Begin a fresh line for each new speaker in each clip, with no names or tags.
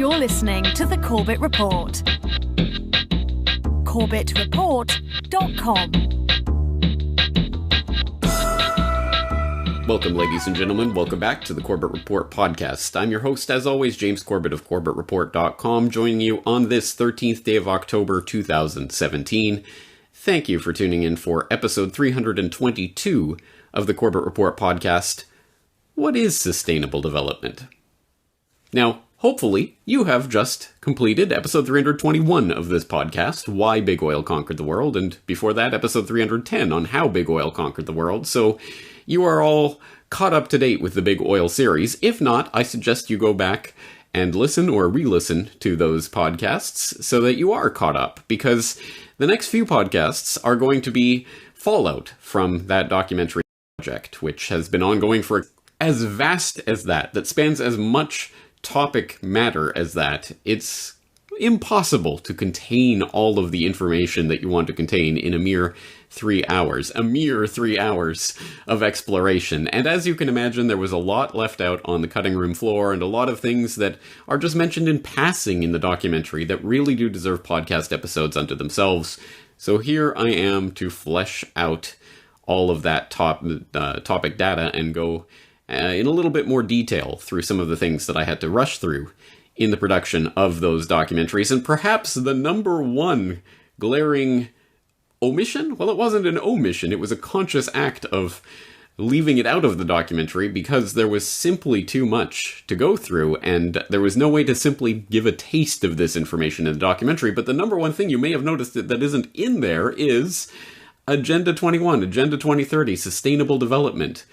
You're listening to the Corbett Report. CorbettReport.com.
Welcome, ladies and gentlemen. Welcome back to the Corbett Report podcast. I'm your host, as always, James Corbett of CorbettReport.com, joining you on this 13th day of October 2017. Thank you for tuning in for episode 322 of the Corbett Report podcast. What is sustainable development? Now, hopefully, you have just completed episode 321 of this podcast, Why Big Oil Conquered the World, and before that, episode 310 on How Big Oil Conquered the World, so you are all caught up to date with the Big Oil series. If not, I suggest you go back and listen or re-listen to those podcasts so that you are caught up, because the next few podcasts are going to be fallout from that documentary project, which has been ongoing for as vast as that spans as much topic matter as that. It's impossible to contain all of the information that you want to contain in a mere 3 hours. A mere 3 hours of exploration. And as you can imagine, there was a lot left out on the cutting room floor and a lot of things that are just mentioned in passing in the documentary that really do deserve podcast episodes unto themselves. So here I am to flesh out all of that topic data and go in a little bit more detail through some of the things that I had to rush through in the production of those documentaries. And perhaps the number one glaring omission? Well, it wasn't an omission. It was a conscious act of leaving it out of the documentary because there was simply too much to go through, and there was no way to simply give a taste of this information in the documentary. But the number one thing you may have noticed that isn't in there is Agenda 21, Agenda 2030, Sustainable Development.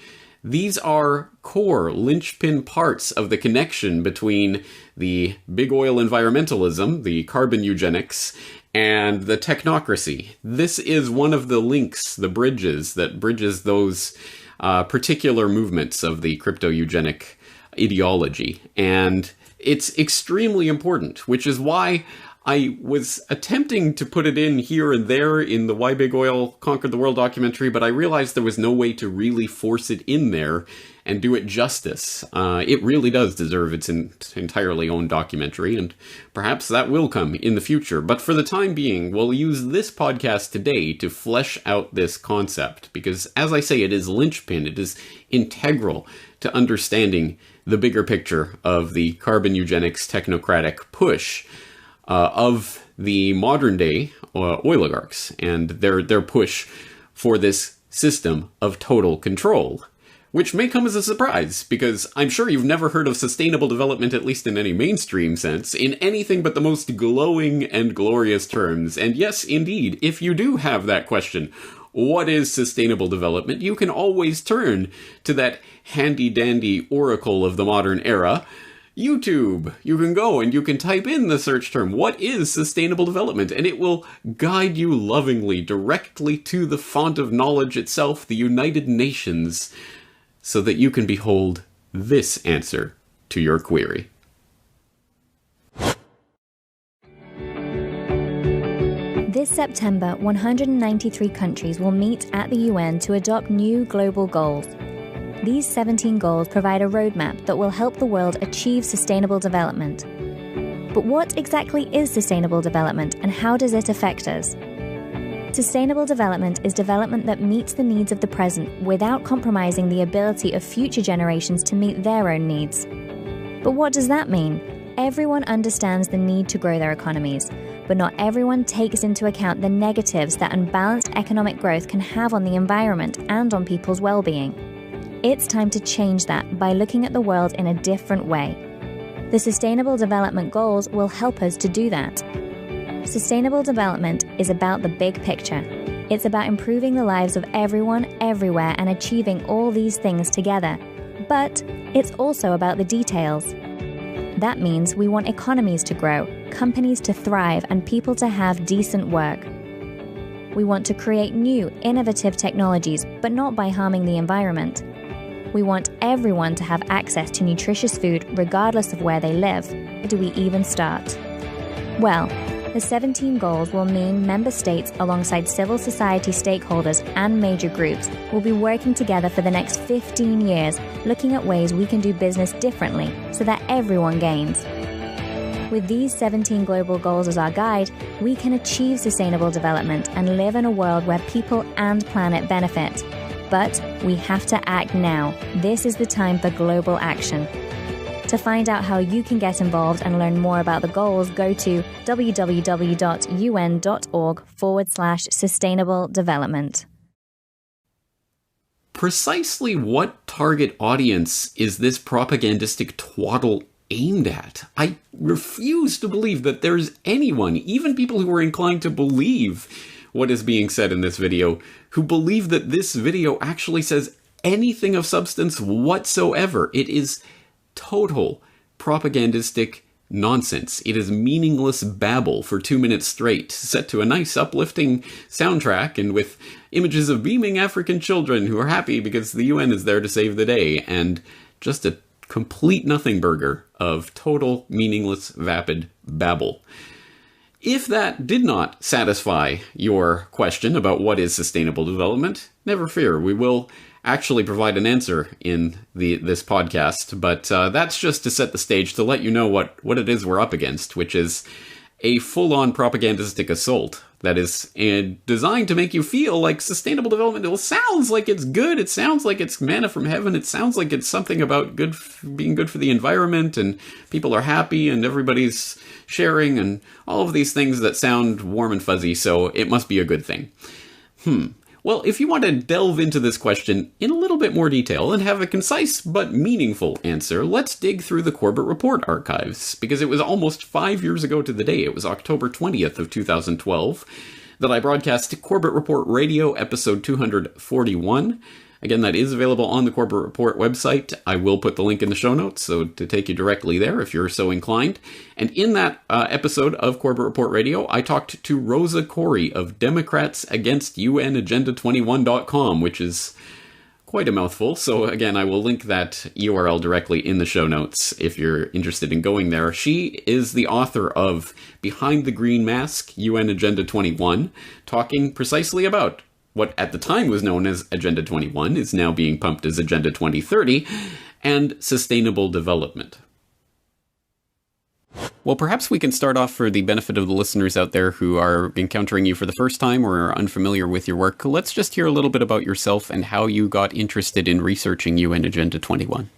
These are core linchpin parts of the connection between the big oil environmentalism, the carbon eugenics, and the technocracy. This is one of the links, the bridges that bridges those particular movements of the crypto-eugenic ideology. And it's extremely important, which is why I was attempting to put it in here and there in the Why Big Oil Conquered the World documentary, but I realized there was no way to really force it in there and do it justice. It really does deserve its entirely own documentary, and perhaps that will come in the future. But for the time being, we'll use this podcast today to flesh out this concept, because as I say, it is linchpin, it is integral to understanding the bigger picture of the carbon eugenics technocratic push of the modern day oligarchs and their push for this system of total control, which may come as a surprise, because I'm sure you've never heard of sustainable development, at least in any mainstream sense, in anything but the most glowing and glorious terms. And yes, indeed, if you do have that question, what is sustainable development? You can always turn to that handy-dandy oracle of the modern era, YouTube. You can go and you can type in the search term, what is sustainable development? And it will guide you lovingly directly to the font of knowledge itself, the United Nations, so that you can behold this answer to your query.
This September, 193 countries will meet at the UN to adopt new global goals. These 17 goals provide a roadmap that will help the world achieve sustainable development. But what exactly is sustainable development, and how does it affect us? Sustainable development is development that meets the needs of the present without compromising the ability of future generations to meet their own needs. But what does that mean? Everyone understands the need to grow their economies, but not everyone takes into account the negatives that unbalanced economic growth can have on the environment and on people's well-being. It's time to change that by looking at the world in a different way. The Sustainable Development Goals will help us to do that. Sustainable development is about the big picture. It's about improving the lives of everyone, everywhere, and achieving all these things together. But it's also about the details. That means we want economies to grow, companies to thrive, and people to have decent work. We want to create new, innovative technologies, but not by harming the environment. We want everyone to have access to nutritious food regardless of where they live. Where do we even start? Well, the 17 goals will mean member states, alongside civil society stakeholders and major groups, will be working together for the next 15 years, looking at ways we can do business differently so that everyone gains. With these 17 global goals as our guide, we can achieve sustainable development and live in a world where people and planet benefit. But we have to act now. This is the time for global action. To find out how you can get involved and learn more about the goals, go to www.un.org/sustainable development.
Precisely what target audience is this propagandistic twaddle aimed at? I refuse to believe that there's anyone, even people who are inclined to believe what is being said in this video, who believe that this video actually says anything of substance whatsoever. It is total propagandistic nonsense. It is meaningless babble for 2 minutes straight, set to a nice uplifting soundtrack and with images of beaming African children who are happy because the UN is there to save the day, and just a complete nothing burger of total meaningless vapid babble. If that did not satisfy your question about what is sustainable development, never fear, we will actually provide an answer in this podcast, but that's just to set the stage to let you know what it is we're up against, which is a full-on propagandistic assault that is designed to make you feel like sustainable development. It sounds like it's good, it sounds like it's manna from heaven, it sounds like it's something about being good for the environment, and people are happy, and everybody's sharing, and all of these things that sound warm and fuzzy, so it must be a good thing. Well, if you want to delve into this question in a little bit more detail and have a concise but meaningful answer, let's dig through the Corbett Report archives, because it was almost 5 years ago to the day. It was October 20th of 2012 that I broadcast Corbett Report Radio episode 241. Again, that is available on the Corbett Report website. I will put the link in the show notes, so to take you directly there if you're so inclined. And in that episode of Corbett Report Radio, I talked to Rosa Corey of DemocratsAgainstUNAgenda21.com, which is quite a mouthful. So again, I will link that URL directly in the show notes if you're interested in going there. She is the author of Behind the Green Mask, UN Agenda 21, talking precisely about what at the time was known as Agenda 21 is now being pumped as Agenda 2030, and sustainable development. Well, perhaps we can start off for the benefit of the listeners out there who are encountering you for the first time or are unfamiliar with your work. Let's just hear a little bit about yourself and how you got interested in researching UN Agenda 21.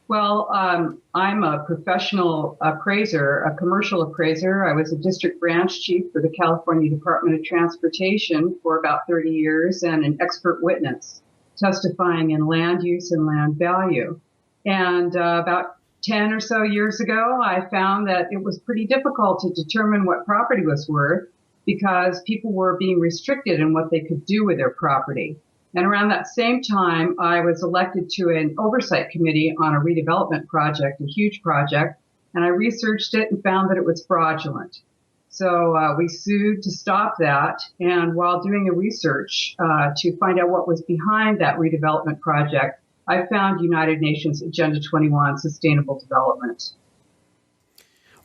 Well, I'm a professional appraiser, a commercial appraiser. I was a district branch chief for the California Department of Transportation for about 30 years and an expert witness testifying in land use and land value. And about 10 or so years ago, I found that it was pretty difficult to determine what property was worth because people were being restricted in what they could do with their property. And around that same time, I was elected to an oversight committee on a redevelopment project, a huge project, and I researched it and found that it was fraudulent. So we sued to stop that. And while doing the research to find out what was behind that redevelopment project, I found United Nations Agenda 21, Sustainable Development.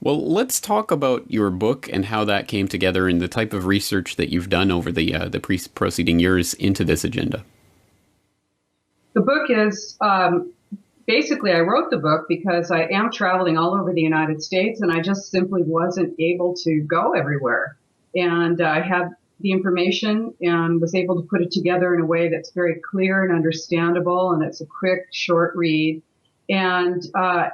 Well, let's talk about your book and how that came together and the type of research that you've done over the preceding years into this agenda.
The book is, basically I wrote the book because I am traveling all over the United States and I just simply wasn't able to go everywhere. And I had the information and was able to put it together in a way that's very clear and understandable, and it's a quick, short read. And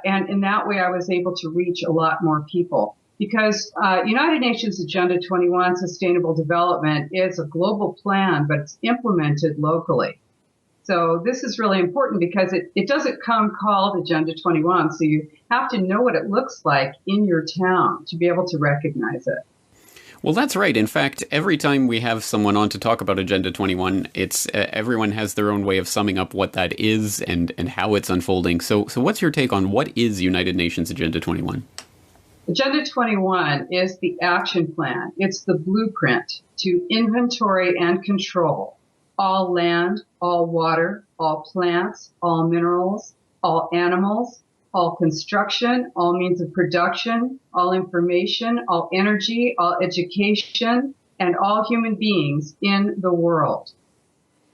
in that way, I was able to reach a lot more people because United Nations Agenda 21 Sustainable Development is a global plan, but it's implemented locally. So this is really important because it doesn't come called Agenda 21. So you have to know what it looks like in your town to be able to recognize it.
Well, that's right. In fact, every time we have someone on to talk about Agenda 21, it's everyone has their own way of summing up what that is and how it's unfolding. So what's your take on what is United Nations Agenda 21?
Agenda 21 is the action plan. It's the blueprint to inventory and control all land, all water, all plants, all minerals, all animals, all construction, all means of production, all information, all energy, all education, and all human beings in the world.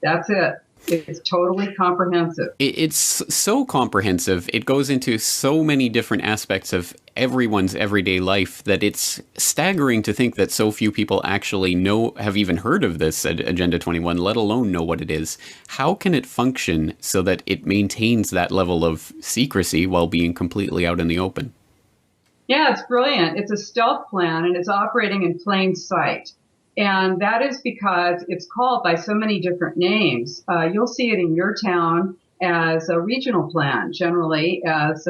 That's it. It's totally comprehensive.
It's so comprehensive. It goes into so many different aspects of everyone's everyday life that it's staggering to think that so few people actually have even heard of this Agenda 21, let alone know what it is. How can it function so that it maintains that level of secrecy while being completely out in the open?
Yeah, it's brilliant. It's a stealth plan, and it's operating in plain sight. And that is because it's called by so many different names. You'll see it in your town as a regional plan, generally as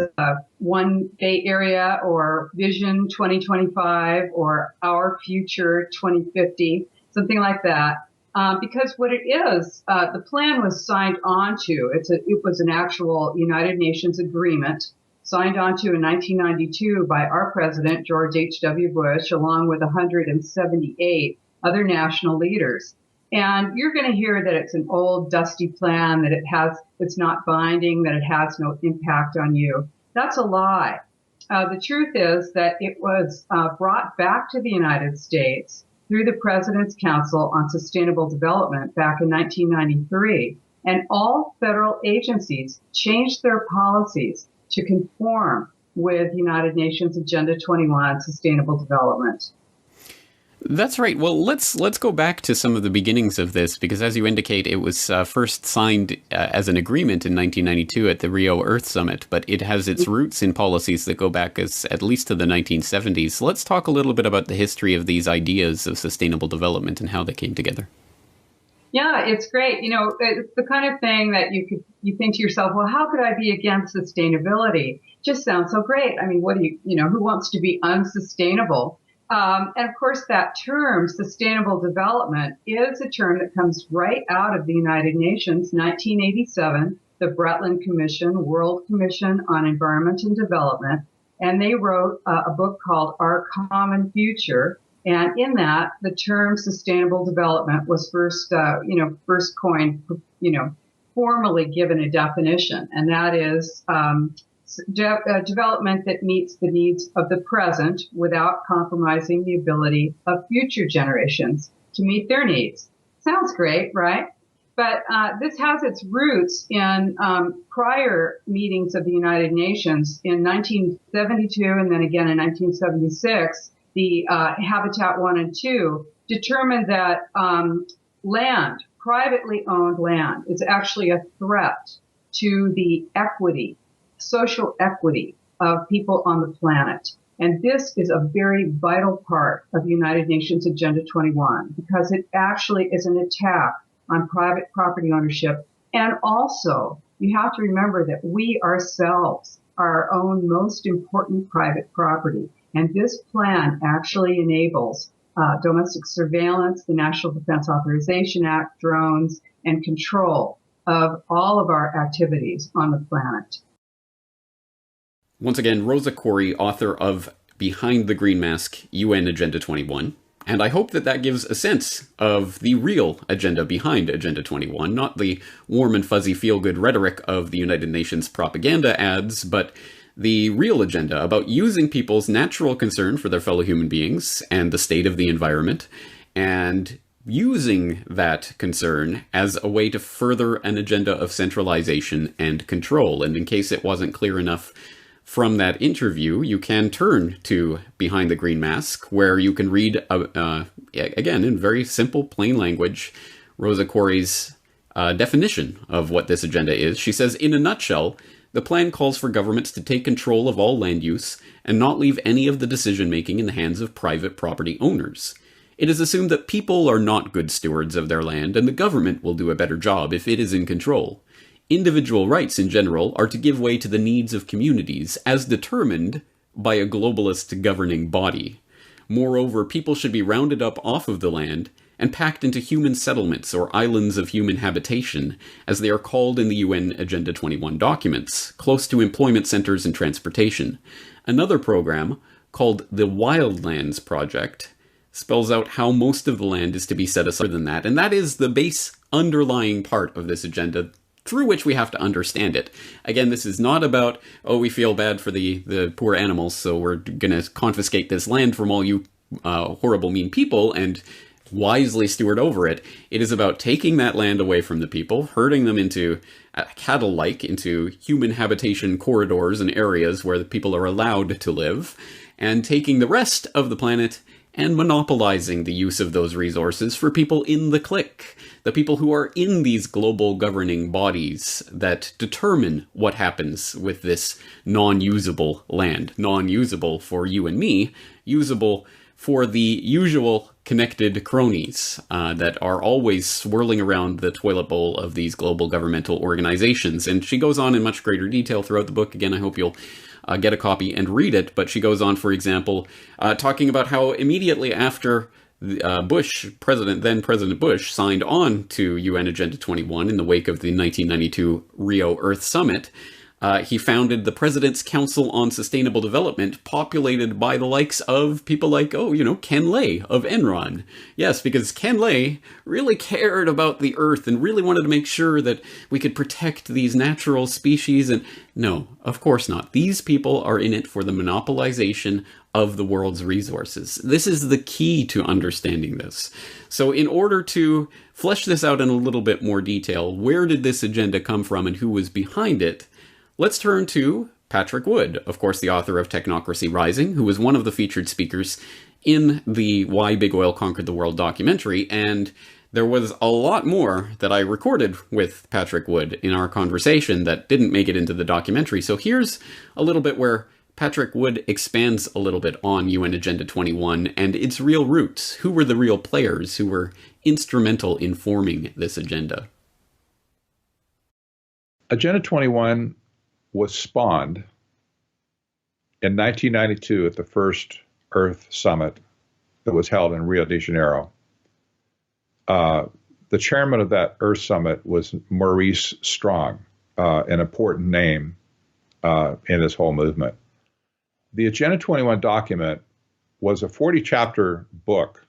One Bay Area or Vision 2025 or Our Future 2050, something like that. Because what it is, the plan was signed onto. It was an actual United Nations agreement signed onto in 1992 by our president, George H.W. Bush, along with 178 other national leaders. And you're going to hear that it's an old, dusty plan, that it's not binding, that it has no impact on you. That's a lie. The truth is that it was brought back to the United States through the President's Council on Sustainable Development back in 1993. And all federal agencies changed their policies to conform with United Nations Agenda 21 Sustainable Development.
That's right. Well, let's go back to some of the beginnings of this, because as you indicate, it was first signed as an agreement in 1992 at the Rio Earth Summit, but it has its roots in policies that go back at least to the 1970s. Let's talk a little bit about the history of these ideas of sustainable development and how they came together.
Yeah, it's great. It's the kind of thing that you think to yourself, well, how could I be against sustainability? Just sounds so great. I mean, who wants to be unsustainable? And of course, that term, sustainable development, is a term that comes right out of the United Nations, 1987, the Brundtland Commission, World Commission on Environment and Development. And they wrote a book called Our Common Future. And in that, the term sustainable development was first coined, formally given a definition. And that is, development that meets the needs of the present without compromising the ability of future generations to meet their needs. Sounds great, right? But this has its roots in prior meetings of the United Nations in 1972 and then again in 1976. The Habitat 1 and 2 determined that land, privately owned land, is actually a threat to the social equity of people on the planet. And this is a very vital part of United Nations Agenda 21 because it actually is an attack on private property ownership. And also, you have to remember that we ourselves are our own most important private property. And this plan actually enables domestic surveillance, the National Defense Authorization Act, drones, and control of all of our activities on the planet.
Once again, Rosa Koire, author of Behind the Green Mask, UN Agenda 21. And I hope that gives a sense of the real agenda behind Agenda 21, not the warm and fuzzy feel-good rhetoric of the United Nations propaganda ads, but the real agenda about using people's natural concern for their fellow human beings and the state of the environment, and using that concern as a way to further an agenda of centralization and control. And in case it wasn't clear enough from that interview, you can turn to Behind the Green Mask, where you can read, again, in very simple, plain language, Rosa Koire's definition of what this agenda is. She says, in a nutshell, the plan calls for governments to take control of all land use and not leave any of the decision-making in the hands of private property owners. It is assumed that people are not good stewards of their land, and the government will do a better job if it is in control. Individual rights in general are to give way to the needs of communities, as determined by a globalist governing body. Moreover, people should be rounded up off of the land and packed into human settlements or islands of human habitation, as they are called in the UN Agenda 21 documents, close to employment centers and transportation. Another program, called the Wildlands Project, spells out how most of the land is to be set aside than that, and that is the base underlying part of this agenda through which we have to understand it. Again, this is not about, we feel bad for the poor animals, so we're going to confiscate this land from all you horrible, mean people and wisely steward over it. It is about taking that land away from the people, herding them into cattle-like, into human habitation corridors and areas where the people are allowed to live, and taking the rest of the planet and monopolizing the use of those resources for people in the clique, the people who are in these global governing bodies that determine what happens with this non-usable land. Non-usable for you and me, usable for the usual connected cronies that are always swirling around the toilet bowl of these global governmental organizations. And she goes on in much greater detail throughout the book. Again, I hope you'll get a copy and read it. But she goes on, for example, talking about how immediately after then President Bush, signed on to UN Agenda 21 in the wake of the 1992 Rio Earth Summit, he founded the President's Council on Sustainable Development, populated by the likes of people like, Ken Lay of Enron. Yes, because Ken Lay really cared about the Earth and really wanted to make sure that we could protect these natural species. And no, of course not. These people are in it for the monopolization of the world's resources. This is the key to understanding this. So in order to flesh this out in a little bit more detail, where did this agenda come from and who was behind it? Let's turn to Patrick Wood, of course, the author of Technocracy Rising, who was one of the featured speakers in the Why Big Oil Conquered the World documentary. And there was a lot more that I recorded with Patrick Wood in our conversation that didn't make it into the documentary. So here's a little bit where Patrick Wood expands a little bit on UN Agenda 21 and its real roots. Who were the real players who were instrumental in forming this agenda?
Agenda 21 was spawned in 1992 at the first Earth Summit that was held in Rio de Janeiro. The chairman of that Earth Summit was Maurice Strong, an important name in this whole movement. The Agenda 21 document was a 40-chapter book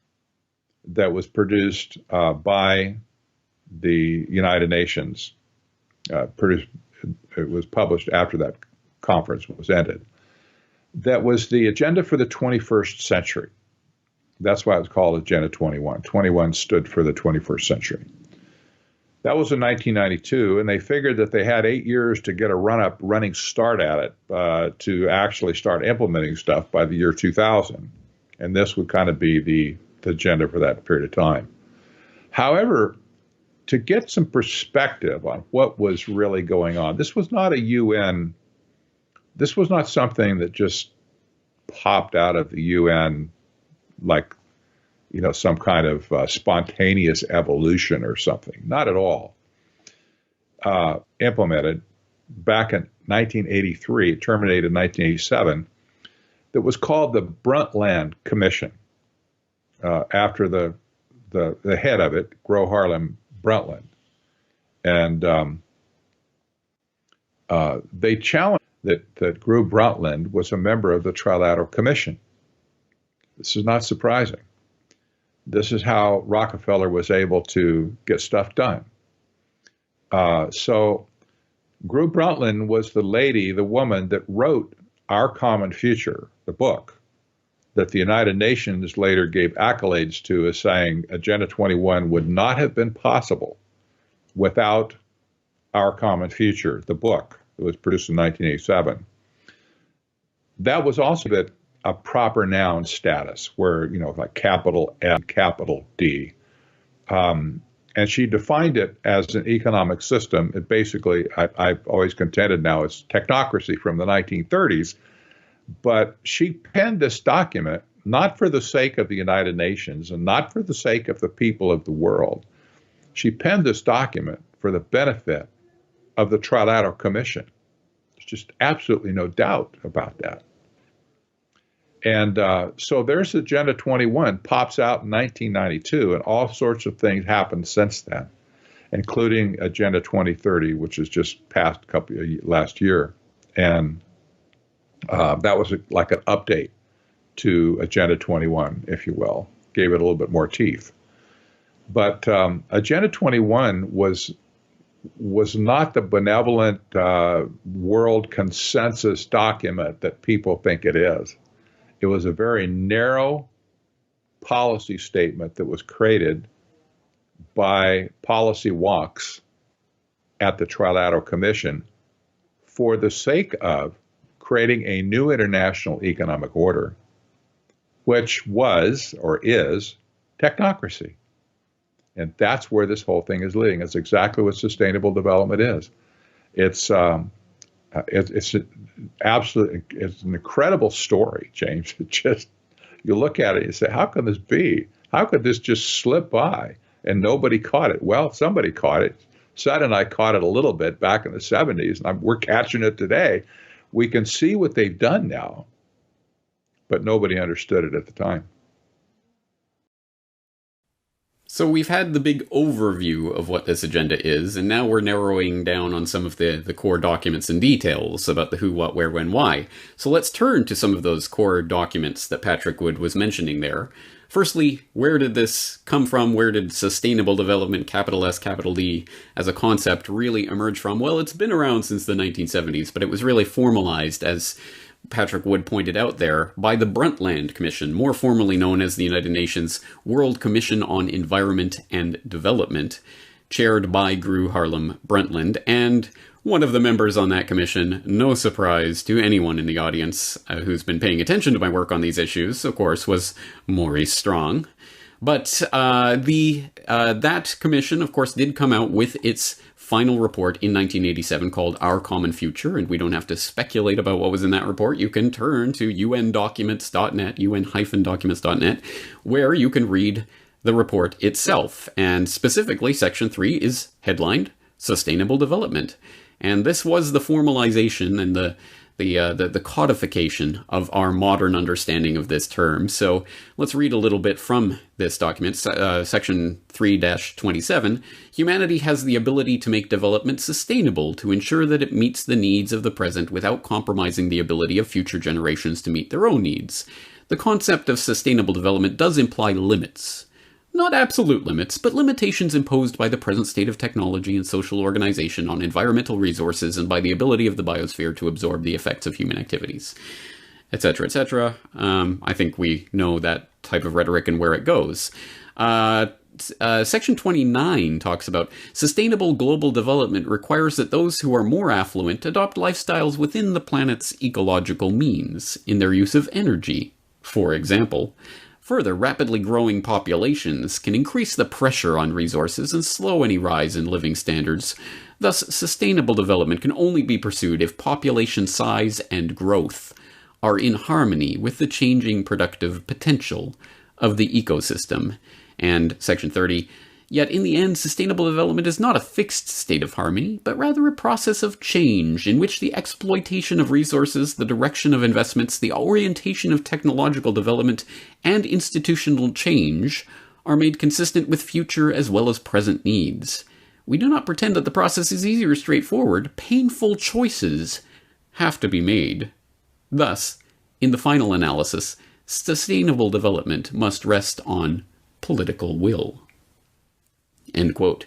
that was produced by the United Nations. It was published after that conference was ended. That was the agenda for the 21st century. That's why it was called Agenda 21. 21 stood for the 21st century. That was in 1992, and they figured that they had 8 years to get a running start at it to actually start implementing stuff by the year 2000. And this would kind of be the agenda for that period of time. However, to get some perspective on what was really going on, this was not something that just popped out of the UN like, some kind of spontaneous evolution or something. Not at all. Implemented back in 1983, terminated in 1987, that was called the Brundtland Commission, after the head of it, Gro Harlem Brundtland. And they challenged that Gro Brundtland was a member of the Trilateral Commission. This is not surprising. This is how Rockefeller was able to get stuff done. So Gro Brundtland was the woman that wrote Our Common Future, the book, that the United Nations later gave accolades to as saying Agenda 21 would not have been possible without Our Common Future, the book that was produced in 1987. That was also a proper noun status where, like capital M, capital D. And she defined it as an economic system. It basically, I've always contended now, it's technocracy from the 1930s. But she penned this document not for the sake of the United Nations and not for the sake of the people of the world. She penned this document for the benefit of the Trilateral Commission. There's just absolutely no doubt about that. And so there's Agenda 21, pops out in 1992, and all sorts of things happened since then, including Agenda 2030, which has just passed last year. And that was like an update to Agenda 21, if you will, gave it a little bit more teeth. But Agenda 21 was not the benevolent world consensus document that people think it is. It was a very narrow policy statement that was created by policy wonks at the Trilateral Commission for the sake of creating a new international economic order, which was or is technocracy. And that's where this whole thing is leading. It's exactly what sustainable development is. It's an incredible story, James. It just, you look at it and you say, how can this be? How could this just slip by and nobody caught it? Well, somebody caught it. Seth and I caught it a little bit back in the 70s, and we're catching it today. We can see what they've done now, but nobody understood it at the time.
So we've had the big overview of what this agenda is, and now we're narrowing down on some of the core documents and details about the who, what, where, when, why. So let's turn to some of those core documents that Patrick Wood was mentioning there. Firstly, where did this come from? Where did sustainable development, capital S, capital D, as a concept really emerge from? Well, it's been around since the 1970s, but it was really formalized, as Patrick Wood pointed out there, by the Brundtland Commission, more formally known as the United Nations World Commission on Environment and Development, chaired by Gro Harlem Brundtland, and one of the members on that commission, no surprise to anyone in the audience who's been paying attention to my work on these issues, of course, was Maurice Strong. But that commission, of course, did come out with its final report in 1987 called Our Common Future, and we don't have to speculate about what was in that report. You can turn to undocuments.net, un-documents.net, where you can read the report itself. And specifically, Section 3 is headlined Sustainable Development. And this was the formalization and the codification of our modern understanding of this term. So let's read a little bit from this document, Section 3-27. Humanity has the ability to make development sustainable to ensure that it meets the needs of the present without compromising the ability of future generations to meet their own needs. The concept of sustainable development does imply limits. Not absolute limits, but limitations imposed by the present state of technology and social organization on environmental resources and by the ability of the biosphere to absorb the effects of human activities, etc., etc. I think we know that type of rhetoric and where it goes. Section 29 talks about sustainable global development requires that those who are more affluent adopt lifestyles within the planet's ecological means in their use of energy, for example. Further, rapidly growing populations can increase the pressure on resources and slow any rise in living standards. Thus, sustainable development can only be pursued if population size and growth are in harmony with the changing productive potential of the ecosystem. And Section 30, yet in the end, sustainable development is not a fixed state of harmony, but rather a process of change in which the exploitation of resources, the direction of investments, the orientation of technological development, and institutional change are made consistent with future as well as present needs. We do not pretend that the process is easy or straightforward. Painful choices have to be made. Thus, in the final analysis, sustainable development must rest on political will. End quote.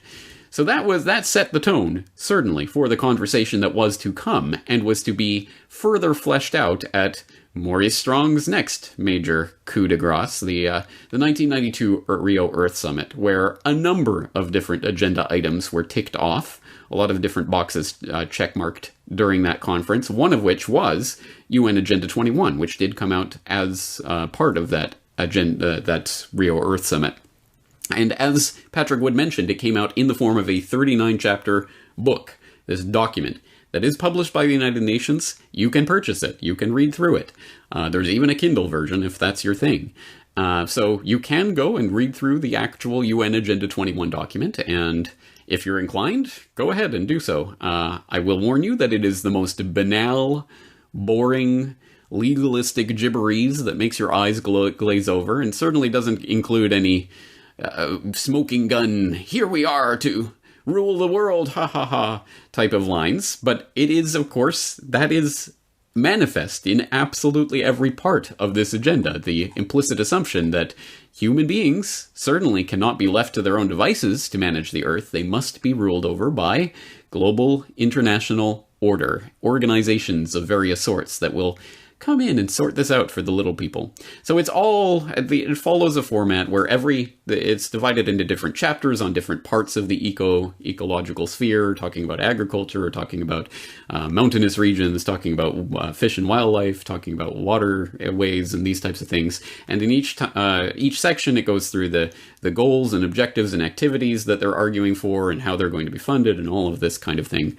So that set the tone, certainly, for the conversation that was to come, and was to be further fleshed out at Maurice Strong's next major coup de grace, the 1992 Rio Earth Summit, where a number of different agenda items were ticked off, a lot of different boxes checkmarked during that conference, one of which was UN Agenda 21, which did come out as part of that agenda, that Rio Earth Summit. And as Patrick Wood mentioned, it came out in the form of a 39-chapter book, this document, that is published by the United Nations. You can purchase it. You can read through it. There's even a Kindle version if that's your thing. So you can go and read through the actual UN Agenda 21 document, and if you're inclined, go ahead and do so. I will warn you that it is the most banal, boring, legalistic gibberese that makes your eyes glaze over, and certainly doesn't include any smoking gun, here we are to rule the world, ha ha ha, type of lines. But it is, of course, that is manifest in absolutely every part of this agenda. The implicit assumption that human beings certainly cannot be left to their own devices to manage the earth. They must be ruled over by global international order, organizations of various sorts that will come in and sort this out for the little people. So it follows a format where it's divided into different chapters on different parts of the ecological sphere, talking about agriculture, or talking about mountainous regions, talking about fish and wildlife, talking about waterways and these types of things. And in each section, it goes through the goals and objectives and activities that they're arguing for and how they're going to be funded and all of this kind of thing.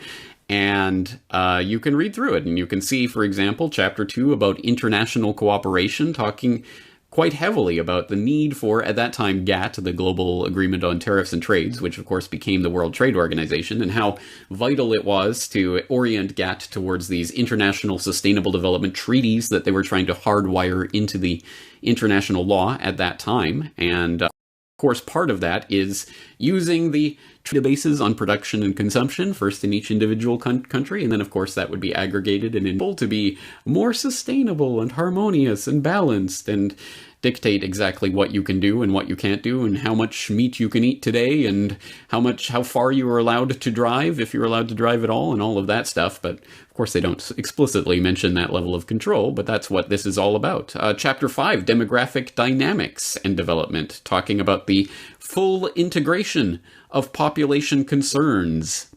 And you can read through it, and you can see, for example, Chapter 2 about international cooperation, talking quite heavily about the need for, at that time, GATT, the Global Agreement on Tariffs and Trades, which of course became the World Trade Organization, and how vital it was to orient GATT towards these international sustainable development treaties that they were trying to hardwire into the international law at that time. And of course, part of that is using the databases on production and consumption, first in each individual country, and then of course that would be aggregated and enabled to be more sustainable and harmonious and balanced, and dictate exactly what you can do and what you can't do, and how much meat you can eat today, and how far you are allowed to drive, if you're allowed to drive at all, and all of that stuff. But of course they don't explicitly mention that level of control, but that's what this is all about. Chapter 5, Demographic Dynamics and Development, talking about the full integration of population concerns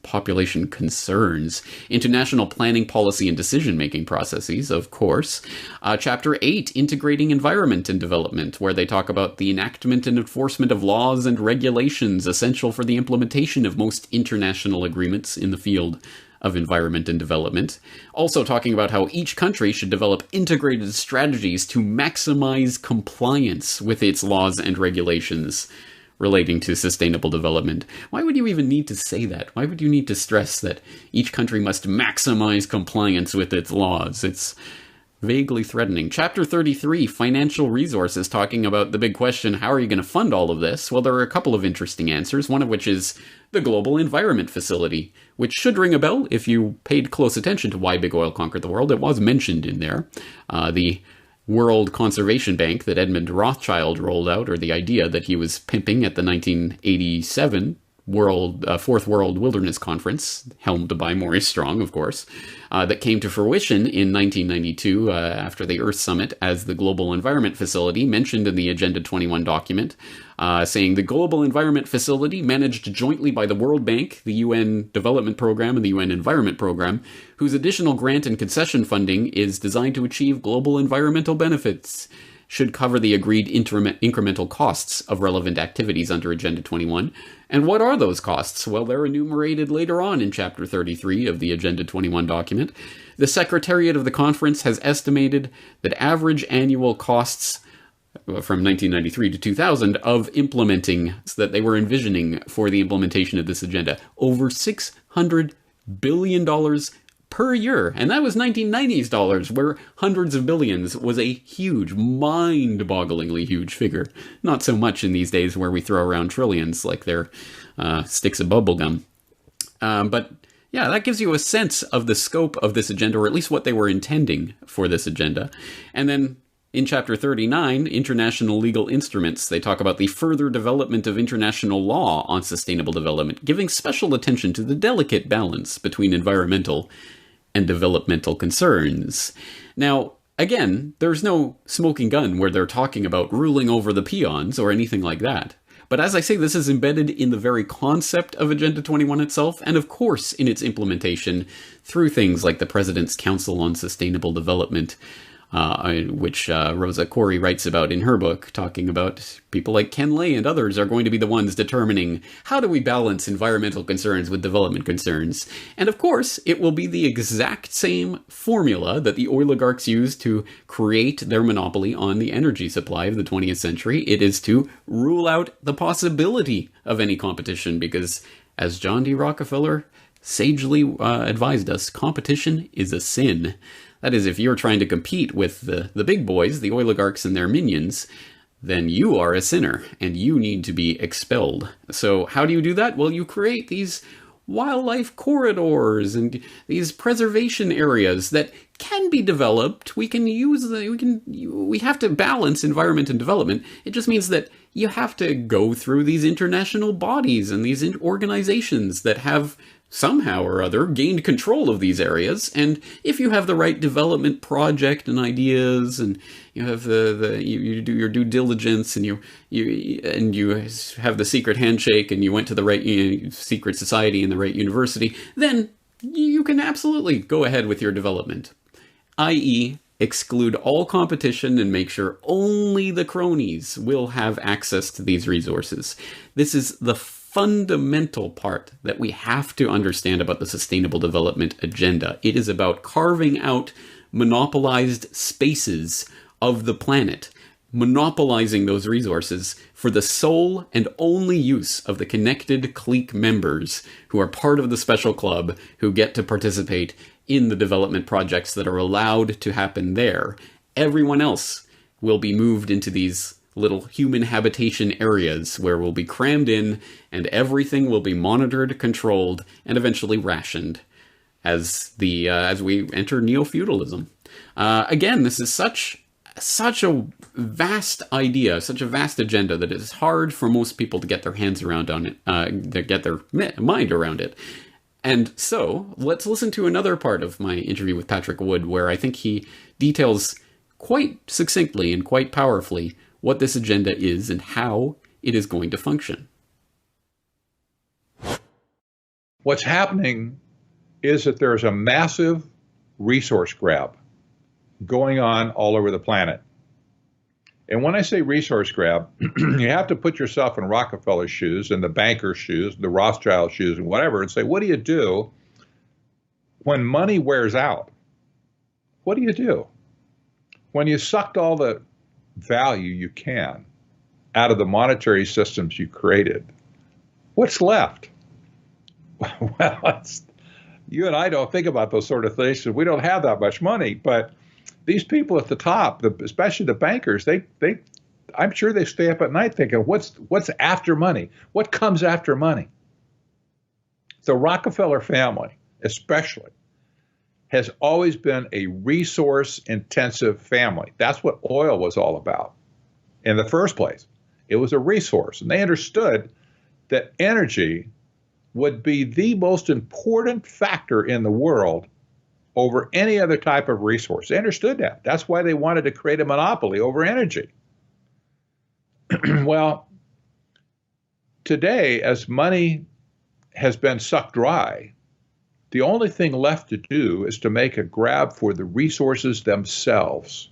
into national planning, policy, and decision-making processes, of course. Chapter 8, Integrating Environment and Development, where they talk about the enactment and enforcement of laws and regulations essential for the implementation of most international agreements in the field of environment and development. Also talking about how each country should develop integrated strategies to maximize compliance with its laws and regulations relating to sustainable development. Why would you even need to say that? Why would you need to stress that each country must maximize compliance with its laws? It's vaguely threatening. Chapter 33, Financial Resources, talking about the big question, how are you going to fund all of this? Well, there are a couple of interesting answers, one of which is the Global Environment Facility, which should ring a bell if you paid close attention to Why Big Oil Conquered the World. It was mentioned in there. The World Conservation Bank that Edmund Rothschild rolled out, or the idea that he was pimping at the 1987 Fourth World Wilderness Conference, helmed by Maurice Strong, of course, that came to fruition in 1992 after the Earth Summit as the Global Environment Facility, mentioned in the Agenda 21 document, saying the Global Environment Facility, managed jointly by the World Bank, the UN Development Program, and the UN Environment Program, whose additional grant and concession funding is designed to achieve global environmental benefits, should cover the agreed incremental costs of relevant activities under Agenda 21. And what are those costs? Well, they're enumerated later on in Chapter 33 of the Agenda 21 document. The Secretariat of the Conference has estimated that average annual costs from 1993 to 2000 of implementing, that they were envisioning for the implementation of this agenda, over $600 billion per year. And that was 1990s dollars, where hundreds of billions was a huge, mind-bogglingly huge figure. Not so much in these days where we throw around trillions like they're sticks of bubblegum. But yeah, that gives you a sense of the scope of this agenda, or at least what they were intending for this agenda. And then in Chapter 39, International Legal Instruments, they talk about the further development of international law on sustainable development, giving special attention to the delicate balance between environmental and developmental concerns. Now, again, there's no smoking gun where they're talking about ruling over the peons or anything like that. But as I say, this is embedded in the very concept of Agenda 21 itself, and of course in its implementation through things like the President's Council on Sustainable Development, which Rosa Corey writes about in her book, talking about people like Ken Lay and others are going to be the ones determining how do we balance environmental concerns with development concerns. And of course, it will be the exact same formula that the oligarchs use to create their monopoly on the energy supply of the 20th century. It is to rule out the possibility of any competition, because as John D. Rockefeller sagely advised us, competition is a sin. That is, if you're trying to compete with the big boys, the oligarchs and their minions, then you are a sinner, and you need to be expelled. So how do you do that? Well, you create these wildlife corridors and these preservation areas that can be developed. We have to balance environment and development. It just means that you have to go through these international bodies and these organizations that have somehow or other gained control of these areas, and if you have the right development project and ideas, and you have you do your due diligence, and you have the secret handshake, and you went to the right secret society and the right university, then you can absolutely go ahead with your development. I.e., exclude all competition and make sure only the cronies will have access to these resources. This is the fundamental part that we have to understand about the Sustainable Development Agenda. It is about carving out monopolized spaces of the planet, monopolizing those resources for the sole and only use of the connected clique members who are part of the special club, who get to participate in the development projects that are allowed to happen there. Everyone else will be moved into these little human habitation areas where we'll be crammed in, and everything will be monitored, controlled, and eventually rationed as we enter neo-feudalism. Again, this is such a vast idea, such a vast agenda that it's hard for most people to get their hands around on it, to get their mind around it. And so, let's listen to another part of my interview with Patrick Wood, where I think he details quite succinctly and quite powerfully what this agenda is and how it is going to function.
What's happening is that there's a massive resource grab going on all over the planet. And when I say resource grab, you have to put yourself in Rockefeller's shoes and the banker's shoes, the Rothschild shoes and whatever, and say, what do you do when money wears out? What do you do? When you sucked all the value you can out of the monetary systems you created, what's left? Well, you and I don't think about those sort of things because we don't have that much money, but these people at the top, especially the bankers, I'm sure they stay up at night thinking, what's after money? What comes after money? The Rockefeller family, especially, has always been a resource-intensive family. That's what oil was all about in the first place. It was a resource, and they understood that energy would be the most important factor in the world over any other type of resource. They understood that. That's why they wanted to create a monopoly over energy. Well, today, as money has been sucked dry, the only thing left to do is to make a grab for the resources themselves.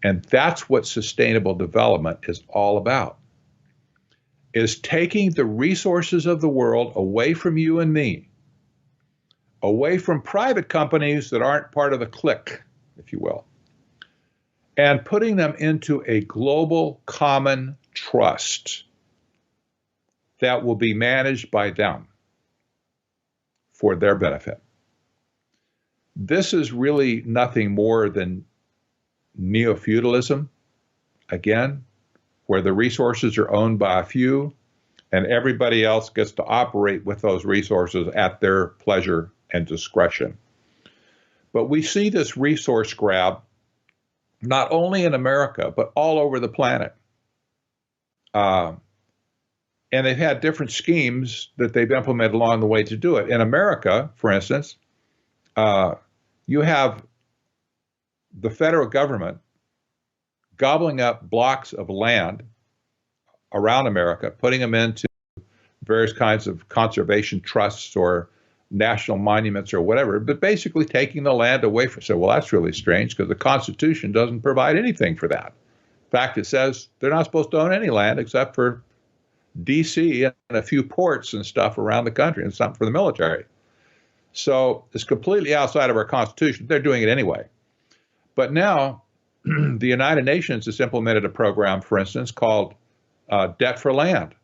And that's what sustainable development is all about, is taking the resources of the world away from you and me, away from private companies that aren't part of the clique, if you will, and putting them into a global common trust that will be managed by them for their benefit. This is really nothing more than neo-feudalism, again, where the resources are owned by a few and everybody else gets to operate with those resources at their pleasure and discretion. But we see this resource grab not only in America, but all over the planet. And they've had different schemes that they've implemented along the way to do it. In America, for instance, you have the federal government gobbling up blocks of land around America, putting them into various kinds of conservation trusts or national monuments or whatever, but basically taking the land away from. So, well, that's really strange because the Constitution doesn't provide anything for that. In fact, it says they're not supposed to own any land except for D.C. and a few ports and stuff around the country and something for the military. So it's completely outside of our Constitution. They're doing it anyway. But now the United Nations has implemented a program, for instance, called Debt for Land,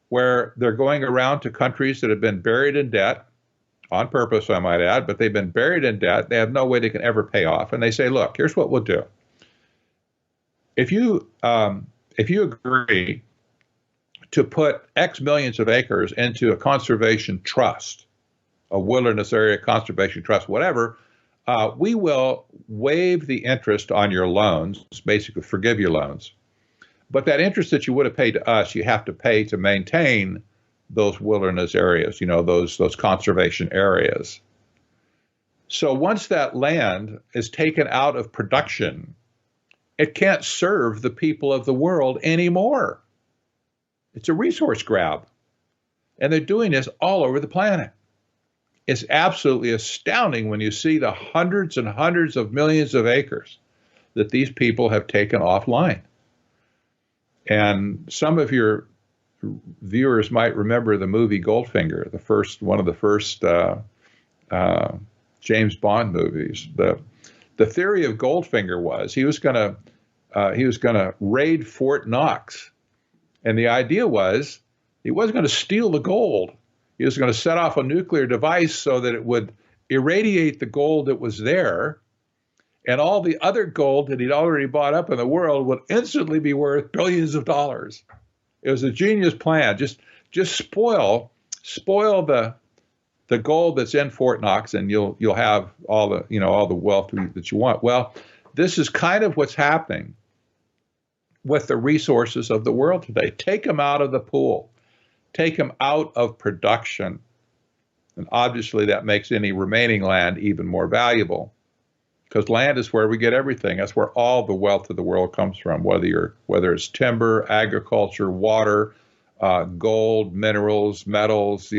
where they're going around to countries that have been buried in debt, on purpose, I might add, but they've been buried in debt. They have no way they can ever pay off. And they say, look, here's what we'll do. If you agree to put X millions of acres into a conservation trust, a wilderness area conservation trust, whatever, we will waive the interest on your loans, basically forgive your loans. But that interest that you would have paid to us, you have to pay to maintain those wilderness areas, those conservation areas. So once that land is taken out of production, it can't serve the people of the world anymore. It's a resource grab. And they're doing this all over the planet. It's absolutely astounding when you see the hundreds and hundreds of millions of acres that these people have taken offline. And some of your viewers might remember the movie Goldfinger, one of the first James Bond movies. The theory of Goldfinger was he was going to raid Fort Knox, and the idea was he wasn't going to steal the gold. He was going to set off a nuclear device so that it would irradiate the gold that was there, and all the other gold that he'd already bought up in the world would instantly be worth billions of dollars. It was a genius plan. Just spoil the gold that's in Fort Knox, and you'll have all the wealth that you want. Well, this is kind of what's happening with the resources of the world today. Take them out of the pool. Take them out of production. And obviously that makes any remaining land even more valuable, because land is where we get everything. That's where all the wealth of the world comes from, whether it's timber, agriculture, water, gold, minerals, metals,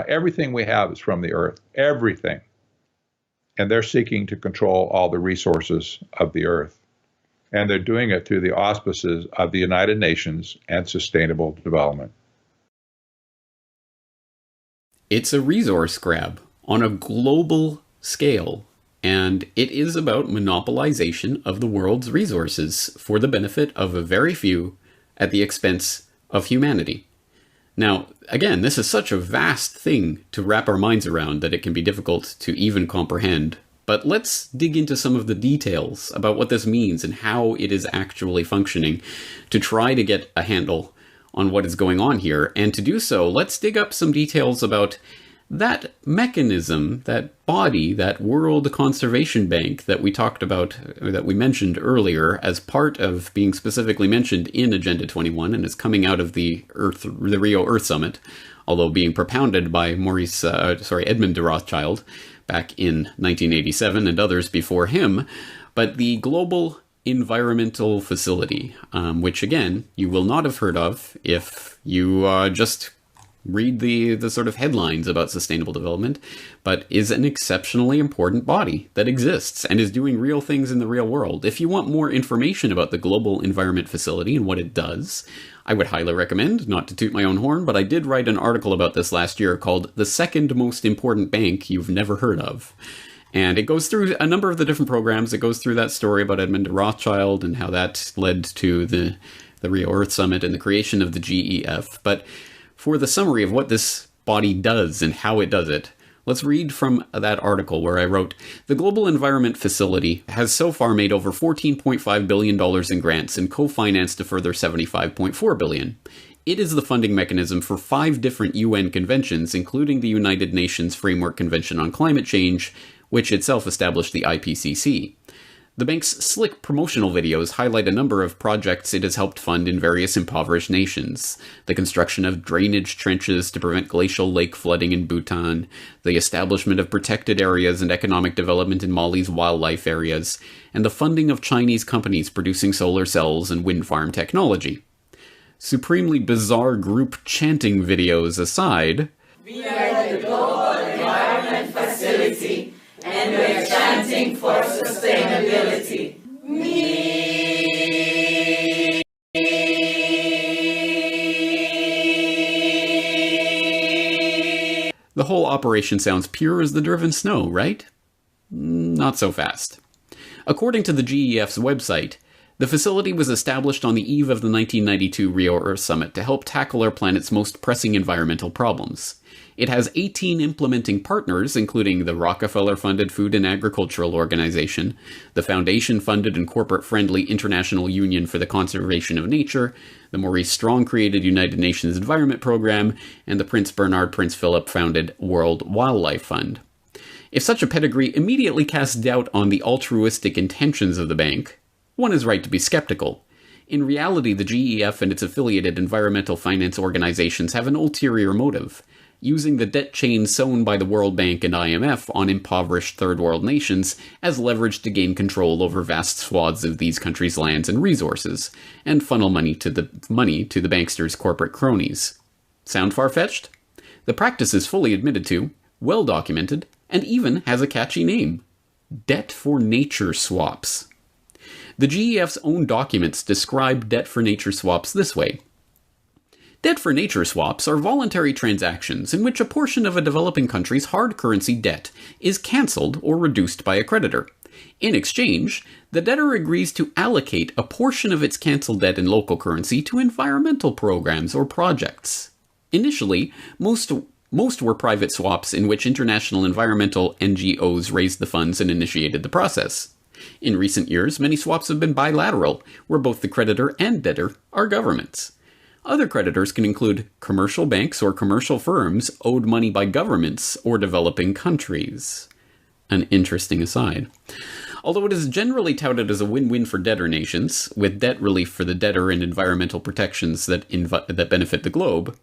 everything we have is from the earth, everything. And they're seeking to control all the resources of the earth. And they're doing it through the auspices of the United Nations and sustainable development.
It's a resource grab on a global scale, and it is about monopolization of the world's resources for the benefit of a very few at the expense of humanity. Now, again, this is such a vast thing to wrap our minds around that it can be difficult to even comprehend. But let's dig into some of the details about what this means and how it is actually functioning to try to get a handle on what is going on here. And to do so, let's dig up some details about that mechanism, that body, that World Conservation Bank that we talked about, or that we mentioned earlier as part of being specifically mentioned in Agenda 21 and is coming out of the Rio Earth Summit, although being propounded by Edmund de Rothschild back in 1987 and others before him. But the Global Environmental Facility, which again, you will not have heard of if you just read the sort of headlines about sustainable development, but is an exceptionally important body that exists and is doing real things in the real world. If you want more information about the Global Environment Facility and what it does, I would highly recommend, not to toot my own horn, but I did write an article about this last year called The Second Most Important Bank You've Never Heard of. And it goes through a number of the different programs. It goes through that story about Edmund de Rothschild and how that led to the Rio Earth Summit and the creation of the GEF. But for the summary of what this body does and how it does it, let's read from that article where I wrote, "The Global Environment Facility has so far made over $14.5 billion in grants and co-financed a further $75.4 billion. It is the funding mechanism for 5 different UN conventions, including the United Nations Framework Convention on Climate Change, which itself established the IPCC. The bank's slick promotional videos highlight a number of projects it has helped fund in various impoverished nations. The construction of drainage trenches to prevent glacial lake flooding in Bhutan, the establishment of protected areas and economic development in Mali's wildlife areas, and the funding of Chinese companies producing solar cells and wind farm technology. Supremely bizarre group chanting videos aside, we are the Global Environment Facility, and we're chanting for sustainability. Me. The whole operation sounds pure as the driven snow, right? Not so fast. According to the GEF's website, the facility was established on the eve of the 1992 Rio Earth Summit to help tackle our planet's most pressing environmental problems. It has 18 implementing partners, including the Rockefeller-funded Food and Agricultural Organization, the Foundation-funded and corporate-friendly International Union for the Conservation of Nature, the Maurice Strong-created United Nations Environment Program, and the Prince Bernhard-Prince Philip-founded World Wildlife Fund. If such a pedigree immediately casts doubt on the altruistic intentions of the bank, one is right to be skeptical. In reality, the GEF and its affiliated environmental finance organizations have an ulterior motive, using the debt chain sown by the World Bank and IMF on impoverished third world nations as leverage to gain control over vast swaths of these countries' lands and resources, and funnel money to the banksters' corporate cronies. Sound far-fetched? The practice is fully admitted to, well documented, and even has a catchy name: debt for nature swaps. The GEF's own documents describe debt for nature swaps this way. Debt for nature swaps are voluntary transactions in which a portion of a developing country's hard currency debt is cancelled or reduced by a creditor. In exchange, the debtor agrees to allocate a portion of its cancelled debt in local currency to environmental programs or projects. Initially, most were private swaps in which international environmental NGOs raised the funds and initiated the process. In recent years, many swaps have been bilateral, where both the creditor and debtor are governments. Other creditors can include commercial banks or commercial firms owed money by governments or developing countries. An interesting aside. Although it is generally touted as a win-win for debtor nations, with debt relief for the debtor and environmental protections that benefit the globe,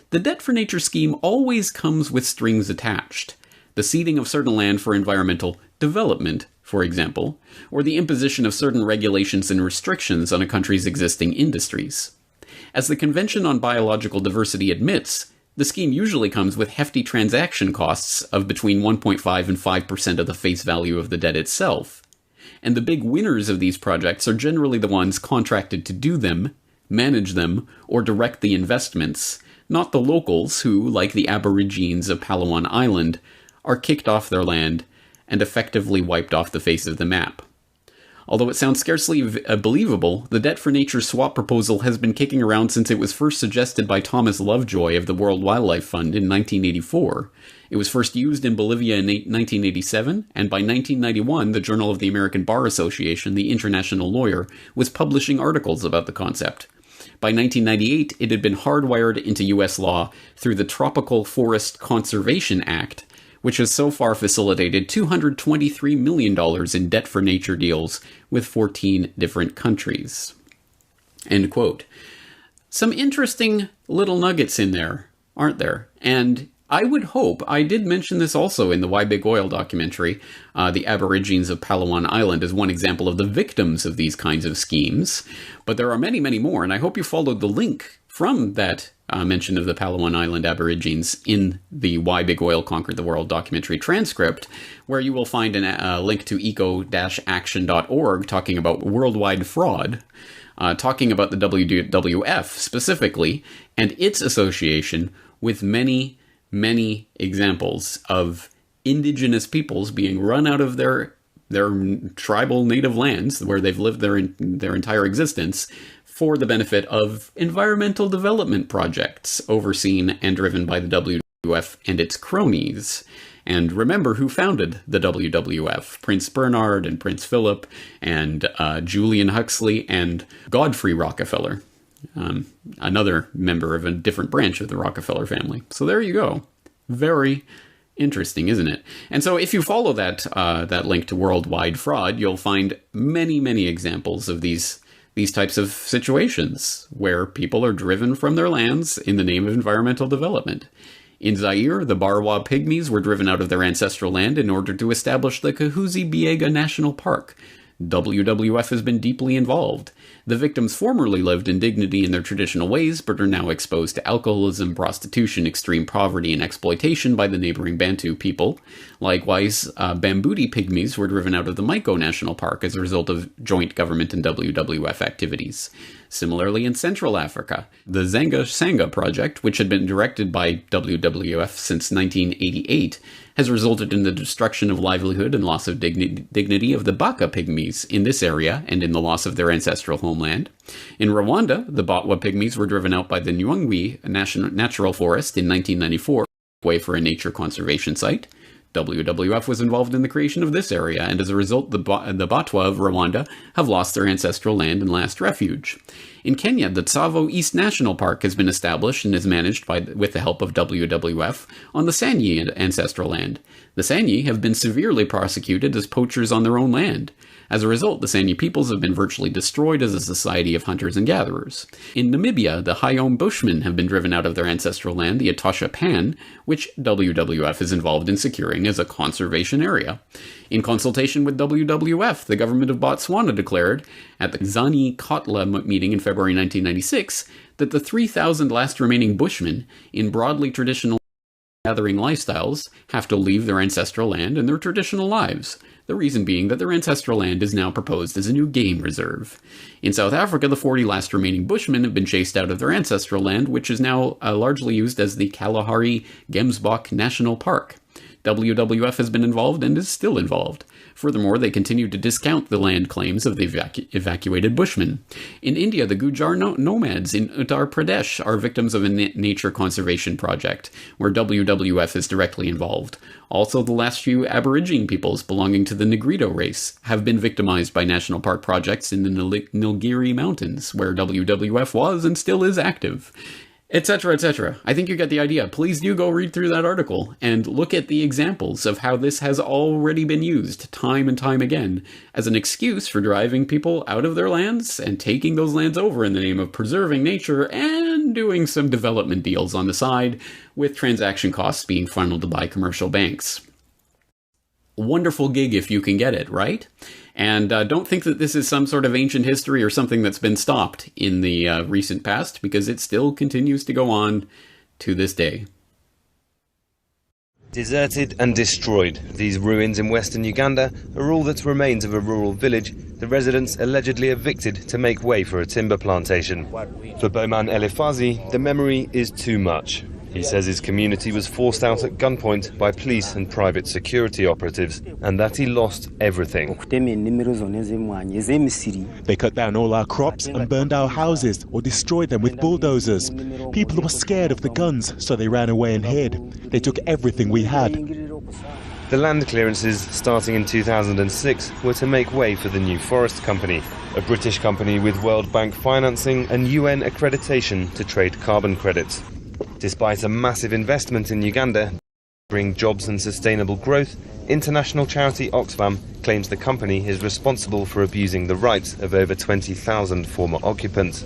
the debt for nature scheme always comes with strings attached. The ceding of certain land for environmental development, for example, or the imposition of certain regulations and restrictions on a country's existing industries. As the Convention on Biological Diversity admits, the scheme usually comes with hefty transaction costs of between 1.5 and 5% of the face value of the debt itself. And the big winners of these projects are generally the ones contracted to do them, manage them, or direct the investments, not the locals who, like the Aborigines of Palawan Island, are kicked off their land and effectively wiped off the face of the map. Although it sounds scarcely believable, the debt for nature swap proposal has been kicking around since it was first suggested by Thomas Lovejoy of the World Wildlife Fund in 1984. It was first used in Bolivia in 1987, and by 1991, the Journal of the American Bar Association, the international lawyer, was publishing articles about the concept. By 1998, it had been hardwired into U.S. law through the Tropical Forest Conservation Act, which has so far facilitated $223 million in debt for nature deals with 14 different countries. End quote. Some interesting little nuggets in there, aren't there? And I would hope, I did mention this also in the Why Big Oil documentary, the Aborigines of Palawan Island is one example of the victims of these kinds of schemes, but there are many, many more, and I hope you followed the link from that mention of the Palawan Island Aborigines in the Why Big Oil Conquered the World documentary transcript, where you will find a link to eco-action.org talking about worldwide fraud, talking about the WWF specifically, and its association with many, many examples of indigenous peoples being run out of their tribal native lands where they've lived their entire existence for the benefit of environmental development projects overseen and driven by the WWF and its cronies. And remember who founded the WWF: Prince Bernard and Prince Philip and Julian Huxley and Godfrey Rockefeller, another member of a different branch of the Rockefeller family. So there you go. Very interesting, isn't it? And so if you follow that link to worldwide fraud, you'll find many, many examples of these types of situations where people are driven from their lands in the name of environmental development. In Zaire, the Barwa Pygmies were driven out of their ancestral land in order to establish the Kahuzi-Biega National Park. WWF has been deeply involved. The victims formerly lived in dignity in their traditional ways, but are now exposed to alcoholism, prostitution, extreme poverty, and exploitation by the neighboring Bantu people. Likewise, Bambuti Pygmies were driven out of the Maiko National Park as a result of joint government and WWF activities. Similarly, in Central Africa, the Zanga Sanga project, which had been directed by WWF since 1988, has resulted in the destruction of livelihood and loss of dignity of the Baka Pygmies in this area and in the loss of their ancestral homeland. In Rwanda, the Batwa Pygmies were driven out by the Nyungwe Natural Forest in 1994, way for a nature conservation site. WWF was involved in the creation of this area, and as a result, the Batwa of Rwanda have lost their ancestral land and last refuge. In Kenya, the Tsavo East National Park has been established and is managed with the help of WWF on the Sanyi ancestral land. The Sanyi have been severely prosecuted as poachers on their own land. As a result, the Sanya peoples have been virtually destroyed as a society of hunters and gatherers. In Namibia, the Hayom Bushmen have been driven out of their ancestral land, the Etosha Pan, which WWF is involved in securing as a conservation area. In consultation with WWF, the government of Botswana declared, at the Zani Kotla meeting in February 1996, that the 3,000 last remaining Bushmen, in broadly traditional gathering lifestyles, have to leave their ancestral land and their traditional lives. The reason being that their ancestral land is now proposed as a new game reserve. In South Africa, the 40 last remaining Bushmen have been chased out of their ancestral land, which is now largely used as the Kalahari Gemsbok National Park. WWF has been involved and is still involved. Furthermore, they continue to discount the land claims of the evacuated Bushmen. In India, the Gujar nomads in Uttar Pradesh are victims of a nature conservation project, where WWF is directly involved. Also, the last few Aborigine peoples belonging to the Negrito race have been victimized by national park projects in the Nilgiri Mountains, where WWF was and still is active. Etc., etc. I think you get the idea. Please do go read through that article and look at the examples of how this has already been used time and time again as an excuse for driving people out of their lands and taking those lands over in the name of preserving nature and doing some development deals on the side, with transaction costs being funneled by commercial banks. Wonderful gig if you can get it, right? And don't think that this is some sort of ancient history or something that's been stopped in the recent past, because it still continues to go on to this day.
Deserted and destroyed, these ruins in western Uganda are all that remains of a rural village, the residents allegedly evicted to make way for a timber plantation. For Bowman Elifazi, the memory is too much. He says his community was forced out at gunpoint by police and private security operatives, and that he lost everything.
They cut down all our crops and burned our houses or destroyed them with bulldozers. People were scared of the guns, so they ran away and hid. They took everything we had.
The land clearances, starting in 2006, were to make way for the New Forest Company, a British company with World Bank financing and UN accreditation to trade carbon credits. Despite a massive investment in Uganda to bring jobs and sustainable growth, international charity Oxfam claims the company is responsible for abusing the rights of over 20,000 former occupants.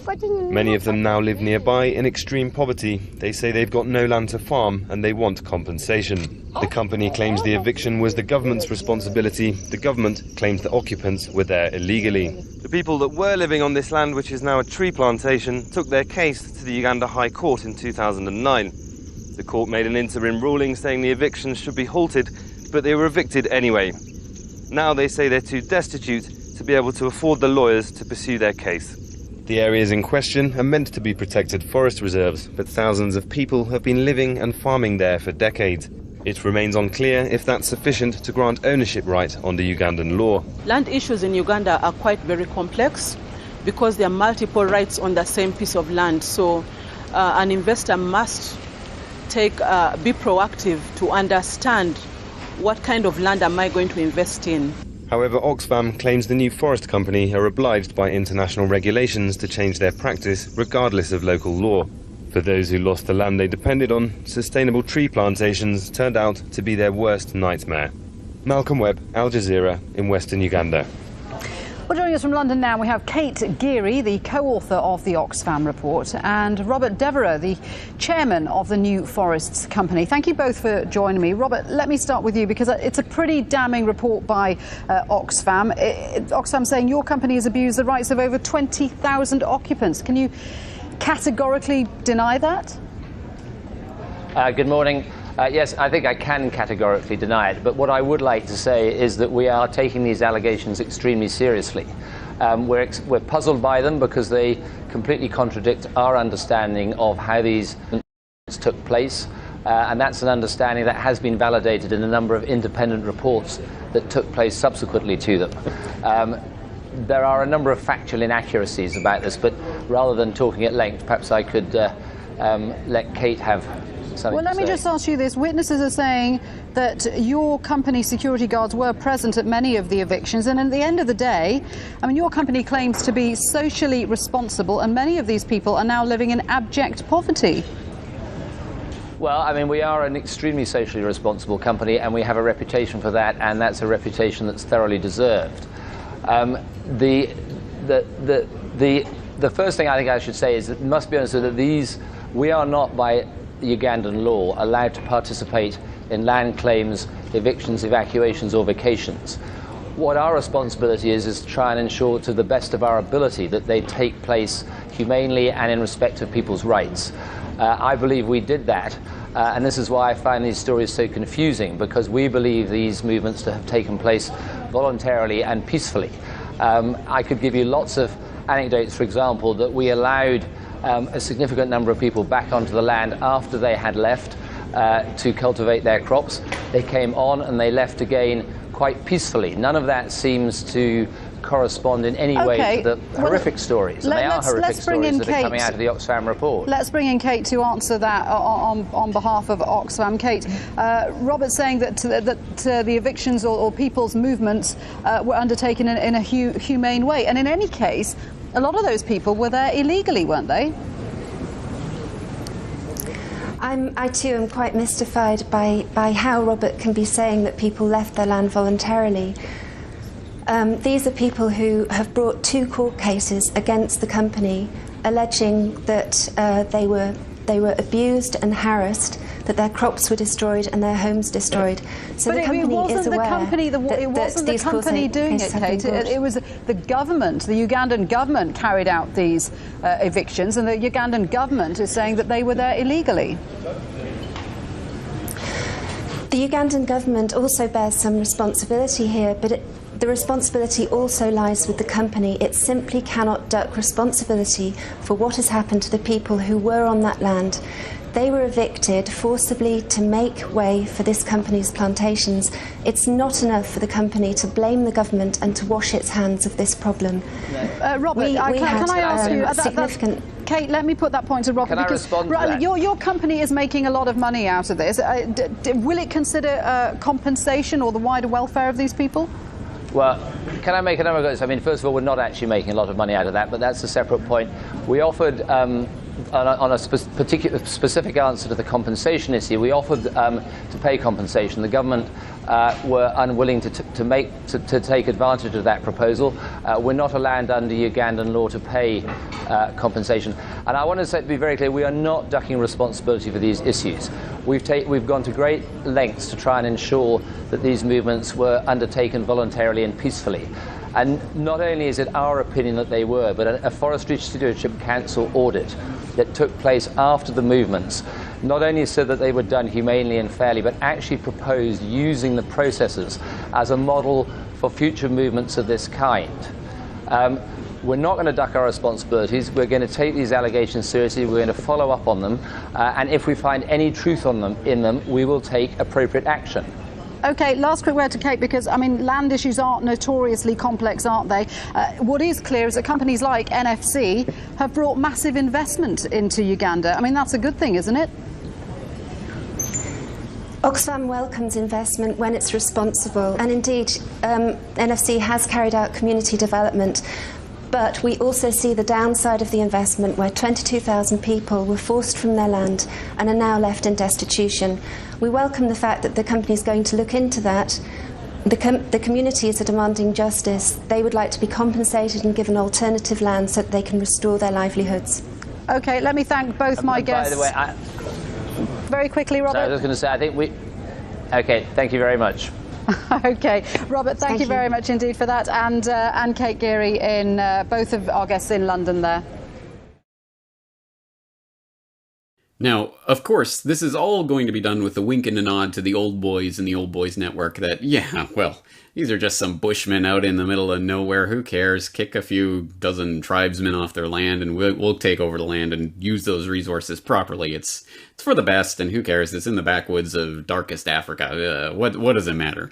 Many of them now live nearby in extreme poverty. They say they've got no land to farm and they want compensation. The company claims the eviction was the government's responsibility. The government claims the occupants were there illegally. The people that were living on this land, which is now a tree plantation, took their case to the Uganda High Court in 2009. The court made an interim ruling saying the evictions should be halted, but they were evicted anyway. Now they say they're too destitute to be able to afford the lawyers to pursue their case. The areas in question are meant to be protected forest reserves, but thousands of people have been living and farming there for decades. It remains unclear if that's sufficient to grant ownership right under Ugandan law.
Land issues in Uganda are quite very complex because there are multiple rights on the same piece of land. So an investor must be proactive to understand what kind of land am I going to invest in.
However, Oxfam claims the New Forest Company are obliged by international regulations to change their practice regardless of local law. For those who lost the land they depended on, sustainable tree plantations turned out to be their worst nightmare. Malcolm Webb, Al Jazeera, in western Uganda.
Well, joining us from London now, we have Kate Geary, the co-author of the Oxfam report, and Robert Devereux, the chairman of the New Forests Company. Thank you both for joining me. Robert, let me start with you, because it's a pretty damning report by Oxfam. Oxfam saying your company has abused the rights of over 20,000 occupants. Can you categorically deny that?
Good morning. Yes, I think I can categorically deny it, but what I would like to say is that we are taking these allegations extremely seriously. We're puzzled by them because they completely contradict our understanding of how these took place, and that's an understanding that has been validated in a number of independent reports that took place subsequently to them. There are a number of factual inaccuracies about this, but rather than talking at length, perhaps I could let Kate have something
Well, let me just ask you this. Witnesses are saying that your company security guards were present at many of the evictions, and at the end of the day, I mean, your company claims to be socially responsible, and many of these people are now living in abject poverty.
Well, I mean, we are an extremely socially responsible company, and we have a reputation for that, and that's a reputation that's thoroughly deserved. The first thing I think I should say is that it must be understood that we are not, by Ugandan law, allowed to participate in land claims, evictions, evacuations, or vacations. What our responsibility is to try and ensure to the best of our ability that they take place humanely and in respect of people's rights. I believe we did that, and this is why I find these stories so confusing, because we believe these movements to have taken place voluntarily and peacefully. I could give you lots of anecdotes, for example, that we allowed a significant number of people back onto the land after they had left to cultivate their crops. They came on and they left again quite peacefully. None of that seems to correspond in any way to the horrific stories. And they are horrific stories that are coming out of the Oxfam report.
Let's bring in Kate to answer that on behalf of Oxfam. Kate, Robert's saying that the evictions or people's movements were undertaken in a humane way. And in any case, a lot of those people were there illegally, weren't they?
I too am quite mystified by how Robert can be saying that people left their land voluntarily. These are people who have brought 2 court cases against the company, alleging that they were abused and harassed, that their crops were destroyed and their homes destroyed. So the company is aware
it wasn't the company doing it, Kate. It was the government, the Ugandan government carried out these evictions, and the Ugandan government is saying that they were there illegally.
The Ugandan government also bears some responsibility here, but the responsibility also lies with the company. It simply cannot duck responsibility for what has happened to the people who were on that land. They were evicted forcibly to make way for this company's plantations. It's not enough for the company to blame the government and to wash its hands of this problem.
Robert, can I ask you significant... Kate, let me put that point to Robert.
Can I respond to that?
Your company is making a lot of money out of this. Will it consider compensation or the wider welfare of these people?
Well, can I make another go? I mean, first of all, we're not actually making a lot of money out of that, but that's a separate point. We offered, on a specific answer to the compensation issue, we offered to pay compensation. The government were unwilling to take advantage of that proposal. We're not allowed under Ugandan law to pay compensation. And I want to be very clear, we are not ducking responsibility for these issues. We've gone to great lengths to try and ensure that these movements were undertaken voluntarily and peacefully. And not only is it our opinion that they were, but a Forestry Stewardship Council audit that took place after the movements not only said that they were done humanely and fairly, but actually proposed using the processes as a model for future movements of this kind. We're not going to duck our responsibilities. We're going to take these allegations seriously. We're going to follow up on them. And if we find any truth in them, we will take appropriate action.
OK, last quick word to Kate, because, I mean, land issues are notoriously complex, aren't they? What is clear is that companies like NFC have brought massive investment into Uganda. I mean, that's a good thing, isn't it?
Oxfam welcomes investment when it's responsible, and indeed NFC has carried out community development, but we also see the downside of the investment, where 22,000 people were forced from their land and are now left in destitution. We welcome the fact that the company is going to look into that. The communities are demanding justice. They would like to be compensated and given alternative land so that they can restore their livelihoods.
OK, let me thank both my guests.
By the way,
very quickly, Robert.
So I was going to say, I think OK, thank you very much.
OK, Robert, thank you very much indeed for that, and Kate Geary, in both of our guests in London there.
Now, of course, this is all going to be done with a wink and a nod to the old boys and the old boys network that, yeah, well, these are just some bushmen out in the middle of nowhere. Who cares? Kick a few dozen tribesmen off their land and we'll take over the land and use those resources properly. It's for the best, and who cares? It's in the backwoods of darkest Africa. What does it matter?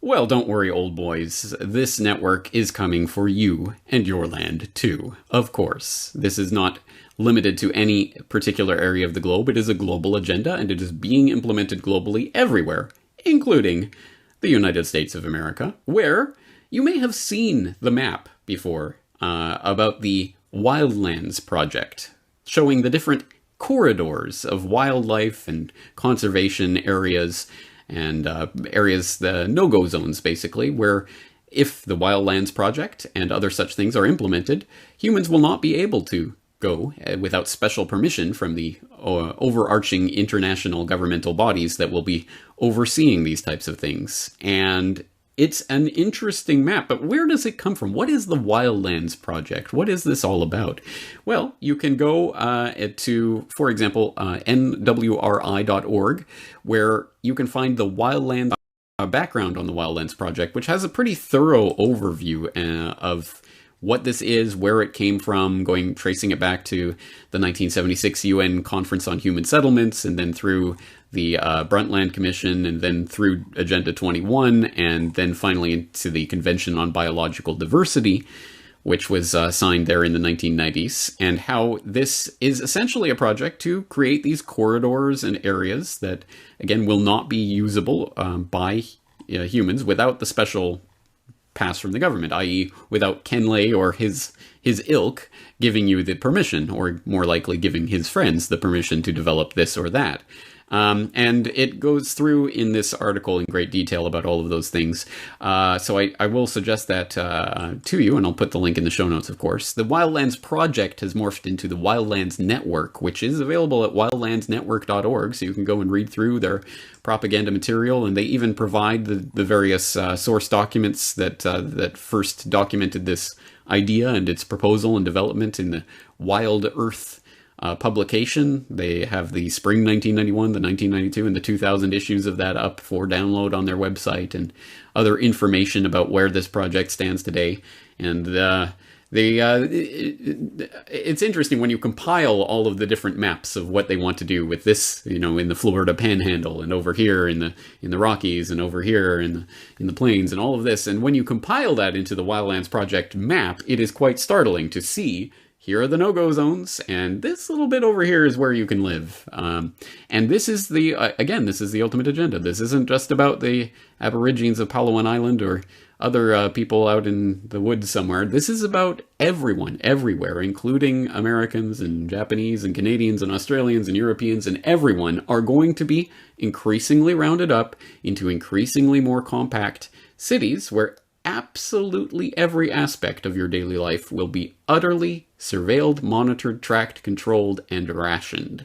Well, don't worry, old boys. This network is coming for you and your land, too. Of course. This is not limited to any particular area of the globe. It is a global agenda, and it is being implemented globally everywhere, including the United States of America, where you may have seen the map before about the Wildlands Project, showing the different corridors of wildlife and conservation areas and areas, the no-go zones, basically, where if the Wildlands Project and other such things are implemented, humans will not be able to go without special permission from the overarching international governmental bodies that will be overseeing these types of things. And it's an interesting map, but where does it come from? What is the Wildlands Project? What is this all about? Well, you can go to, for example, nwri.org, where you can find the Wildlands background on the Wildlands Project, which has a pretty thorough overview of what this is, where it came from, tracing it back to the 1976 UN Conference on Human Settlements, and then through the Brundtland Commission, and then through Agenda 21, and then finally into the Convention on Biological Diversity, which was signed there in the 1990s, and how this is essentially a project to create these corridors and areas that, again, will not be usable by humans without the special pass from the government, i.e. without Kenley or his ilk giving you the permission, or more likely giving his friends the permission to develop this or that. And it goes through in this article in great detail about all of those things. So I will suggest that to you, and I'll put the link in the show notes, of course. The Wildlands Project has morphed into the Wildlands Network, which is available at wildlandsnetwork.org, so you can go and read through their propaganda material, and they even provide the various source documents that first documented this idea and its proposal and development in the Wild Earth publication. They have the spring 1991, the 1992, and the 2000 issues of that up for download on their website, and other information about where this project stands today. And it's interesting when you compile all of the different maps of what they want to do with this, in the Florida Panhandle, and over here in the Rockies, and over here in the plains, and all of this. And when you compile that into the Wildlands Project map, it is quite startling to see. Here are the no-go zones, and this little bit over here is where you can live. And this is the ultimate agenda. This isn't just about the Aborigines of Palawan Island or other people out in the woods somewhere. This is about everyone, everywhere, including Americans and Japanese and Canadians and Australians and Europeans, and everyone are going to be increasingly rounded up into increasingly more compact cities where absolutely every aspect of your daily life will be utterly surveilled, monitored, tracked, controlled, and rationed.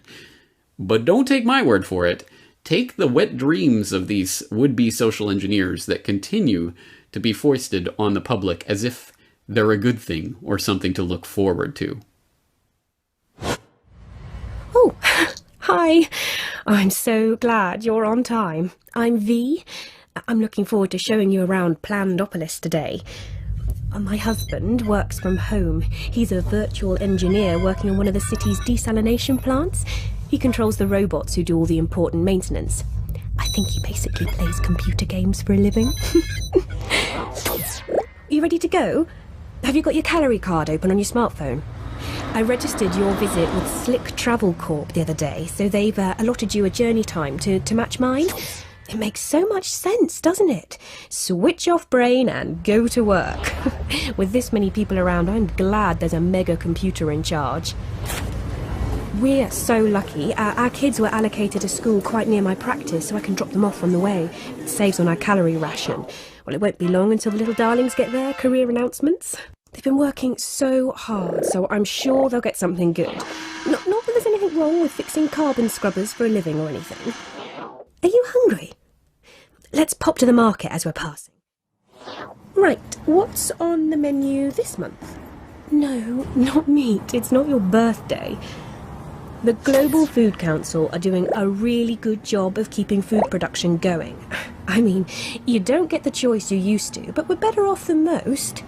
But don't take my word for it. Take the wet dreams of these would-be social engineers that continue to be foisted on the public as if they're a good thing or something to look forward to.
Oh, hi. I'm so glad you're on time. I'm V. I'm looking forward to showing you around Plandopolis today. My husband works from home. He's a virtual engineer working on one of the city's desalination plants. He controls the robots who do all the important maintenance. I think he basically plays computer games for a living. You ready to go? Have you got your calorie card open on your smartphone? I registered your visit with Slick Travel Corp the other day, so they've allotted you a journey time to match mine. It makes so much sense, doesn't it? Switch off brain and go to work. With this many people around, I'm glad there's a mega computer in charge. We're so lucky. Our kids were allocated a school quite near my practice, so I can drop them off on the way. It saves on our calorie ration. Well, it won't be long until the little darlings get their career announcements. They've been working so hard, so I'm sure they'll get something good. Not that there's anything wrong with fixing carbon scrubbers for a living or anything. Are you hungry? Let's pop to the market as we're passing. Right, what's on the menu this month? No, not meat. It's not your birthday. The Global Food Council are doing a really good job of keeping food production going. I mean, you don't get the choice you used to, but we're better off than most.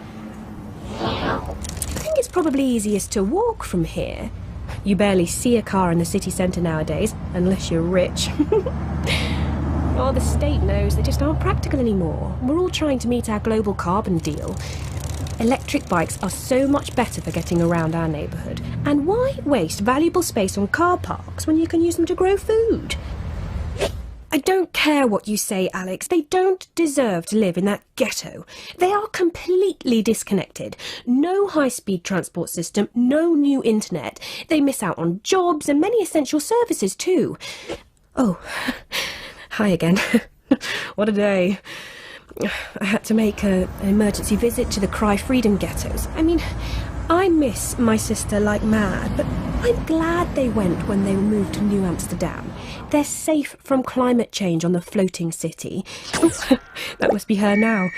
I think it's probably easiest to walk from here. You barely see a car in the city centre nowadays, unless you're rich. Oh, the state knows they just aren't practical anymore. We're all trying to meet our global carbon deal. Electric bikes are so much better for getting around our neighbourhood. And why waste valuable space on car parks when you can use them to grow food? I don't care what you say, Alex. They don't deserve to live in that ghetto. They are completely disconnected. No high-speed transport system, no new internet. They miss out on jobs and many essential services too. Oh, hi again. What a day. I had to make an emergency visit to the Cry Freedom ghettos. I mean, I miss my sister like mad, but I'm glad they went when they moved to New Amsterdam. They're safe from climate change on the floating city. That must be her now.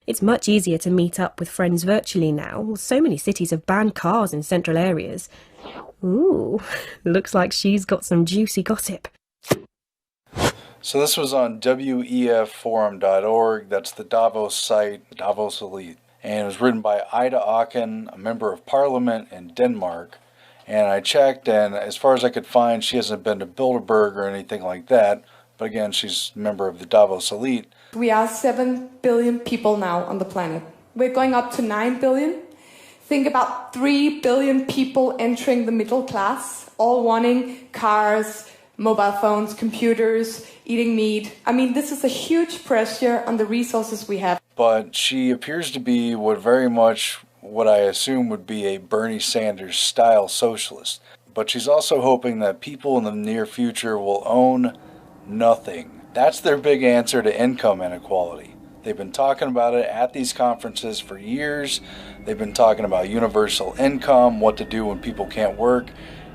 It's much easier to meet up with friends virtually now. So many cities have banned cars in central areas. Ooh, looks like she's got some juicy gossip.
So this was on wefforum.org. That's the Davos site, the Davos Elite. And it was written by Ida Auken, a member of parliament in Denmark. And I checked, and as far as I could find, she hasn't been to Bilderberg or anything like that. But again, she's a member of the Davos Elite.
We are 7 billion people now on the planet. We're going up to 9 billion. Think about 3 billion people entering the middle class, all wanting cars, mobile phones, computers, eating meat. I mean, this is a huge pressure on the resources we have.
But she appears to be very much what I assume would be a Bernie Sanders style socialist. But she's also hoping that people in the near future will own nothing. That's their big answer to income inequality. They've been talking about it at these conferences for years. They've been talking about universal income, what to do when people can't work.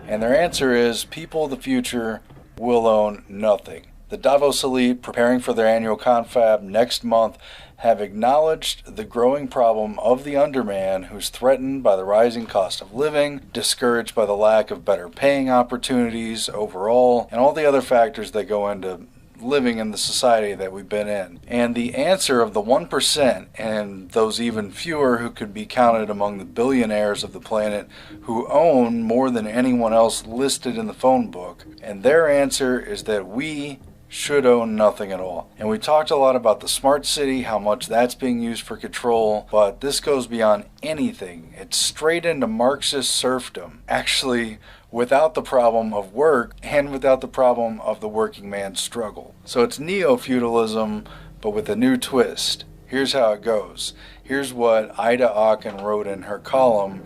And their answer is people of the future will own nothing. The Davos Elite, preparing for their annual confab next month, have acknowledged the growing problem of the underman who's threatened by the rising cost of living, discouraged by the lack of better paying opportunities overall, and all the other factors that go into living in the society that we've been in. And the answer of the 1%, and those even fewer who could be counted among the billionaires of the planet who own more than anyone else listed in the phone book, and their answer is that we should own nothing at all. And we talked a lot about the smart city, how much that's being used for control, but this goes beyond anything. It's straight into Marxist serfdom, actually without the problem of work and without the problem of the working man's struggle. So it's neo-feudalism, but with a new twist. Here's how it goes. Here's what Ida Auken wrote in her column.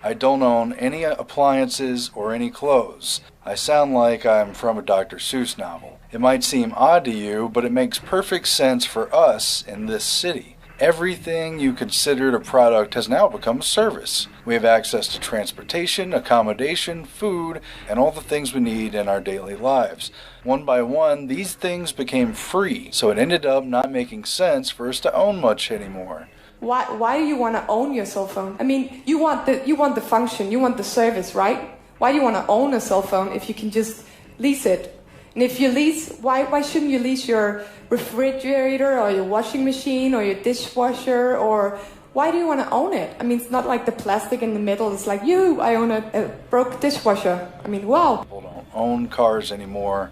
I don't own any appliances or any clothes. I sound like I'm from a Dr. Seuss novel. It might seem odd to you, but it makes perfect sense for us in this city. Everything you considered a product has now become a service. We have access to transportation, accommodation, food, and all the things we need in our daily lives. One by one, these things became free, so it ended up not making sense for us to own much anymore.
Why do you want to own your cell phone? I mean, you want the function, you want the service, right? Why do you want to own a cell phone if you can just lease it? And if you lease, why shouldn't you lease your refrigerator or your washing machine or your dishwasher? Or why do you want to own it? I mean, it's not like the plastic in the middle. It's like, I own a broke dishwasher. I mean, wow.
People don't own cars anymore.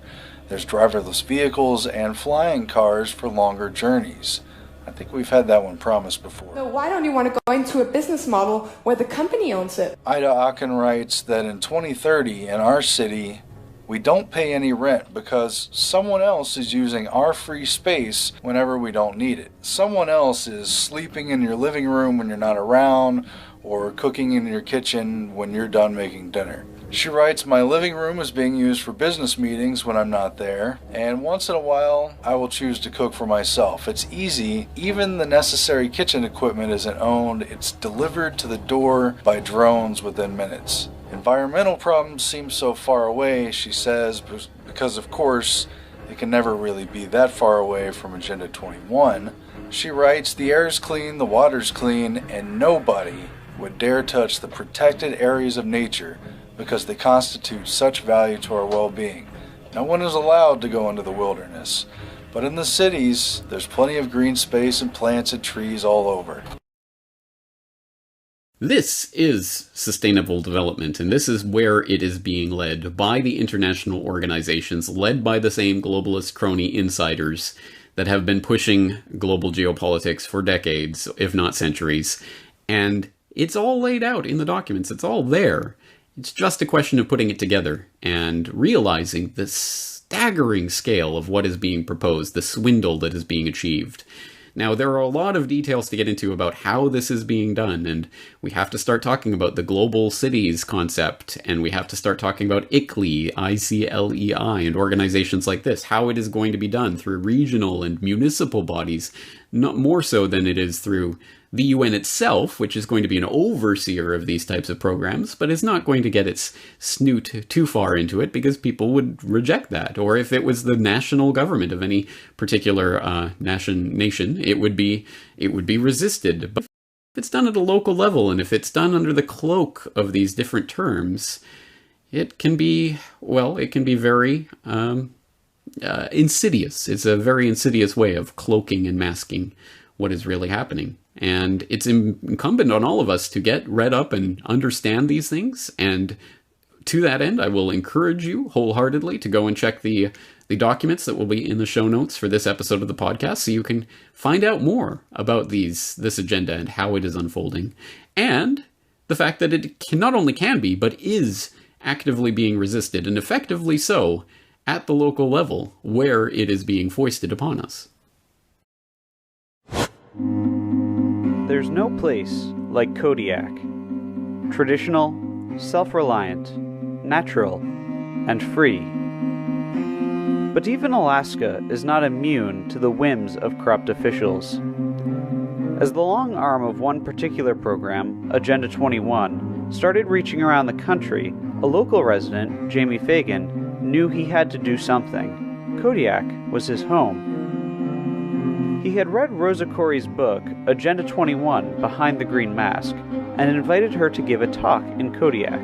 There's driverless vehicles and flying cars for longer journeys. I think we've had that one promised before.
So why don't you want to go into a business model where the company owns it?
Ida Auken writes that in 2030 in our city, we don't pay any rent because someone else is using our free space whenever we don't need it. Someone else is sleeping in your living room when you're not around or cooking in your kitchen when you're done making dinner. She writes, my living room is being used for business meetings when I'm not there, and once in a while I will choose to cook for myself. It's easy. Even the necessary kitchen equipment isn't owned. It's delivered to the door by drones within minutes. Environmental problems seem so far away, she says, because of course it can never really be that far away from Agenda 21. She writes, the air is clean, the water's clean, and nobody would dare touch the protected areas of nature because they constitute such value to our well-being. No one is allowed to go into the wilderness, but in the cities, there's plenty of green space and plants and trees all over.
This is sustainable development, and this is where it is being led by the international organizations, led by the same globalist crony insiders that have been pushing global geopolitics for decades, if not centuries. And it's all laid out in the documents. It's all there. It's just a question of putting it together and realizing the staggering scale of what is being proposed, the swindle that is being achieved. Now, there are a lot of details to get into about how this is being done, and we have to start talking about the global cities concept, and we have to start talking about ICLEI, I-C-L-E-I, and organizations like this, how it is going to be done through regional and municipal bodies, not more so than it is through the UN itself, which is going to be an overseer of these types of programs, but is not going to get its snoot too far into it because people would reject that. Or if it was the national government of any particular nation, it would be resisted. But if it's done at a local level, and if it's done under the cloak of these different terms, it can be very insidious. It's a very insidious way of cloaking and masking what is really happening. And it's incumbent on all of us to get read up and understand these things. And to that end, I will encourage you wholeheartedly to go and check the documents that will be in the show notes for this episode of the podcast, so you can find out more about this agenda and how it is unfolding. And the fact that it not only can be, but is actively being resisted, and effectively so, at the local level where it is being foisted upon us.
There's no place like Kodiak. Traditional, self-reliant, natural, and free. But even Alaska is not immune to the whims of corrupt officials. As the long arm of one particular program, Agenda 21, started reaching around the country, a local resident, Jamie Fagan, knew he had to do something. Kodiak was his home. He had read Rosa Koire's book, Agenda 21, Behind the Green Mask, and invited her to give a talk in Kodiak.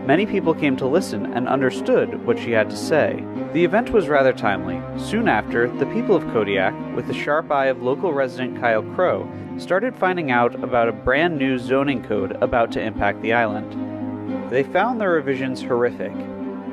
Many people came to listen and understood what she had to say. The event was rather timely. Soon after, the people of Kodiak, with the sharp eye of local resident Kyle Crow, started finding out about a brand new zoning code about to impact the island. They found the revisions horrific.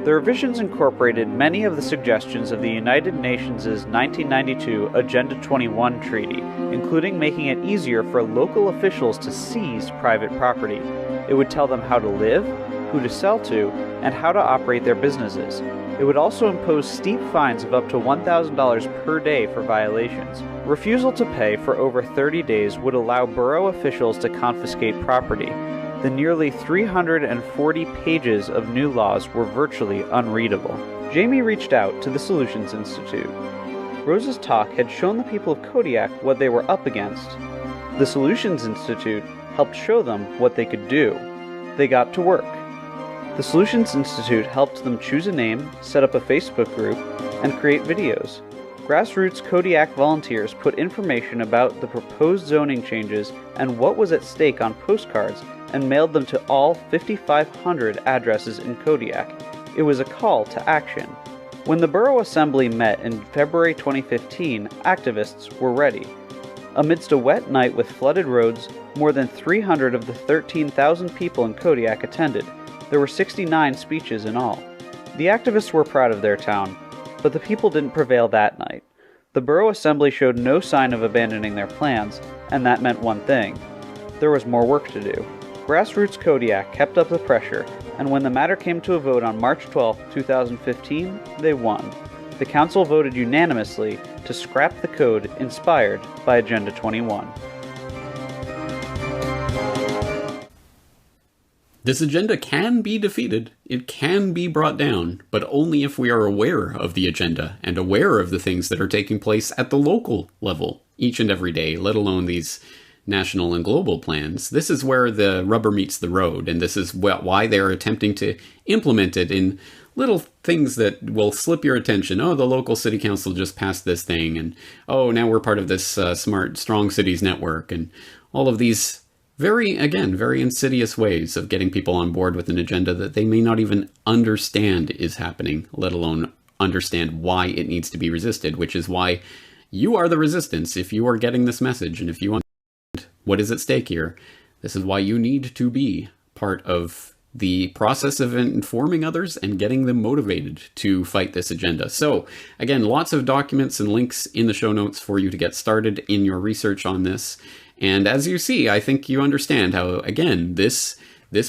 The revisions incorporated many of the suggestions of the United Nations' 1992 Agenda 21 treaty, including making it easier for local officials to seize private property. It would tell them how to live, who to sell to, and how to operate their businesses. It would also impose steep fines of up to $1,000 per day for violations. Refusal to pay for over 30 days would allow borough officials to confiscate property. The nearly 340 pages of new laws were virtually unreadable. Jamie reached out to the Solutions Institute. Rosa's talk had shown the people of Kodiak what they were up against. The Solutions Institute helped show them what they could do. They got to work. The Solutions Institute helped them choose a name, set up a Facebook group, and create videos. Grassroots Kodiak volunteers put information about the proposed zoning changes and what was at stake on postcards and mailed them to all 5,500 addresses in Kodiak. It was a call to action. When the Borough Assembly met in February 2015, activists were ready. Amidst a wet night with flooded roads, more than 300 of the 13,000 people in Kodiak attended. There were 69 speeches in all. The activists were proud of their town, but the people didn't prevail that night. The Borough Assembly showed no sign of abandoning their plans, and that meant one thing. There was more work to do. Grassroots Kodiak kept up the pressure, and when the matter came to a vote on March 12, 2015, they won. The council voted unanimously to scrap the code inspired by Agenda 21.
This agenda can be defeated, it can be brought down, but only if we are aware of the agenda and aware of the things that are taking place at the local level each and every day, let alone these national and global plans. This is where the rubber meets the road, and this is why they're attempting to implement it in little things that will slip your attention. Oh, the local city council just passed this thing, and oh, now we're part of this smart, strong cities network, and all of these very insidious ways of getting people on board with an agenda that they may not even understand is happening, let alone understand why it needs to be resisted, which is why you are the resistance if you are getting this message, and if you understand what is at stake here. This is why you need to be part of the process of informing others and getting them motivated to fight this agenda. So, again, lots of documents and links in the show notes for you to get started in your research on this. And as you see, I think you understand how, again, this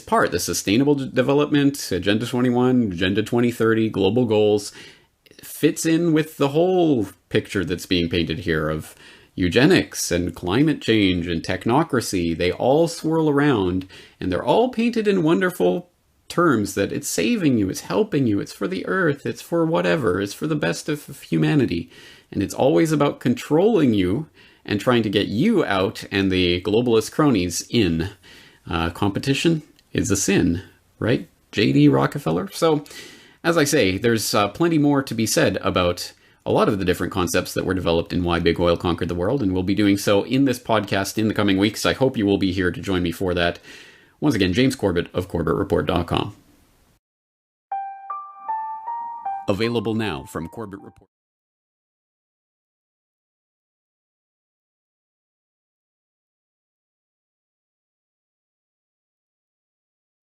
part, the Sustainable Development, Agenda 21, Agenda 2030, global goals, fits in with the whole picture that's being painted here of, eugenics and climate change and technocracy, they all swirl around, and they're all painted in wonderful terms that it's saving you, it's helping you, it's for the earth, it's for whatever, it's for the best of humanity. And it's always about controlling you and trying to get you out and the globalist cronies in. Competition is a sin, right? J.D. Rockefeller? So, as I say, there's plenty more to be said about a lot of the different concepts that were developed in Why Big Oil Conquered the World, and we'll be doing so in this podcast in the coming weeks. I hope you will be here to join me for that. Once again, James Corbett of CorbettReport.com. Available now from Corbett Report.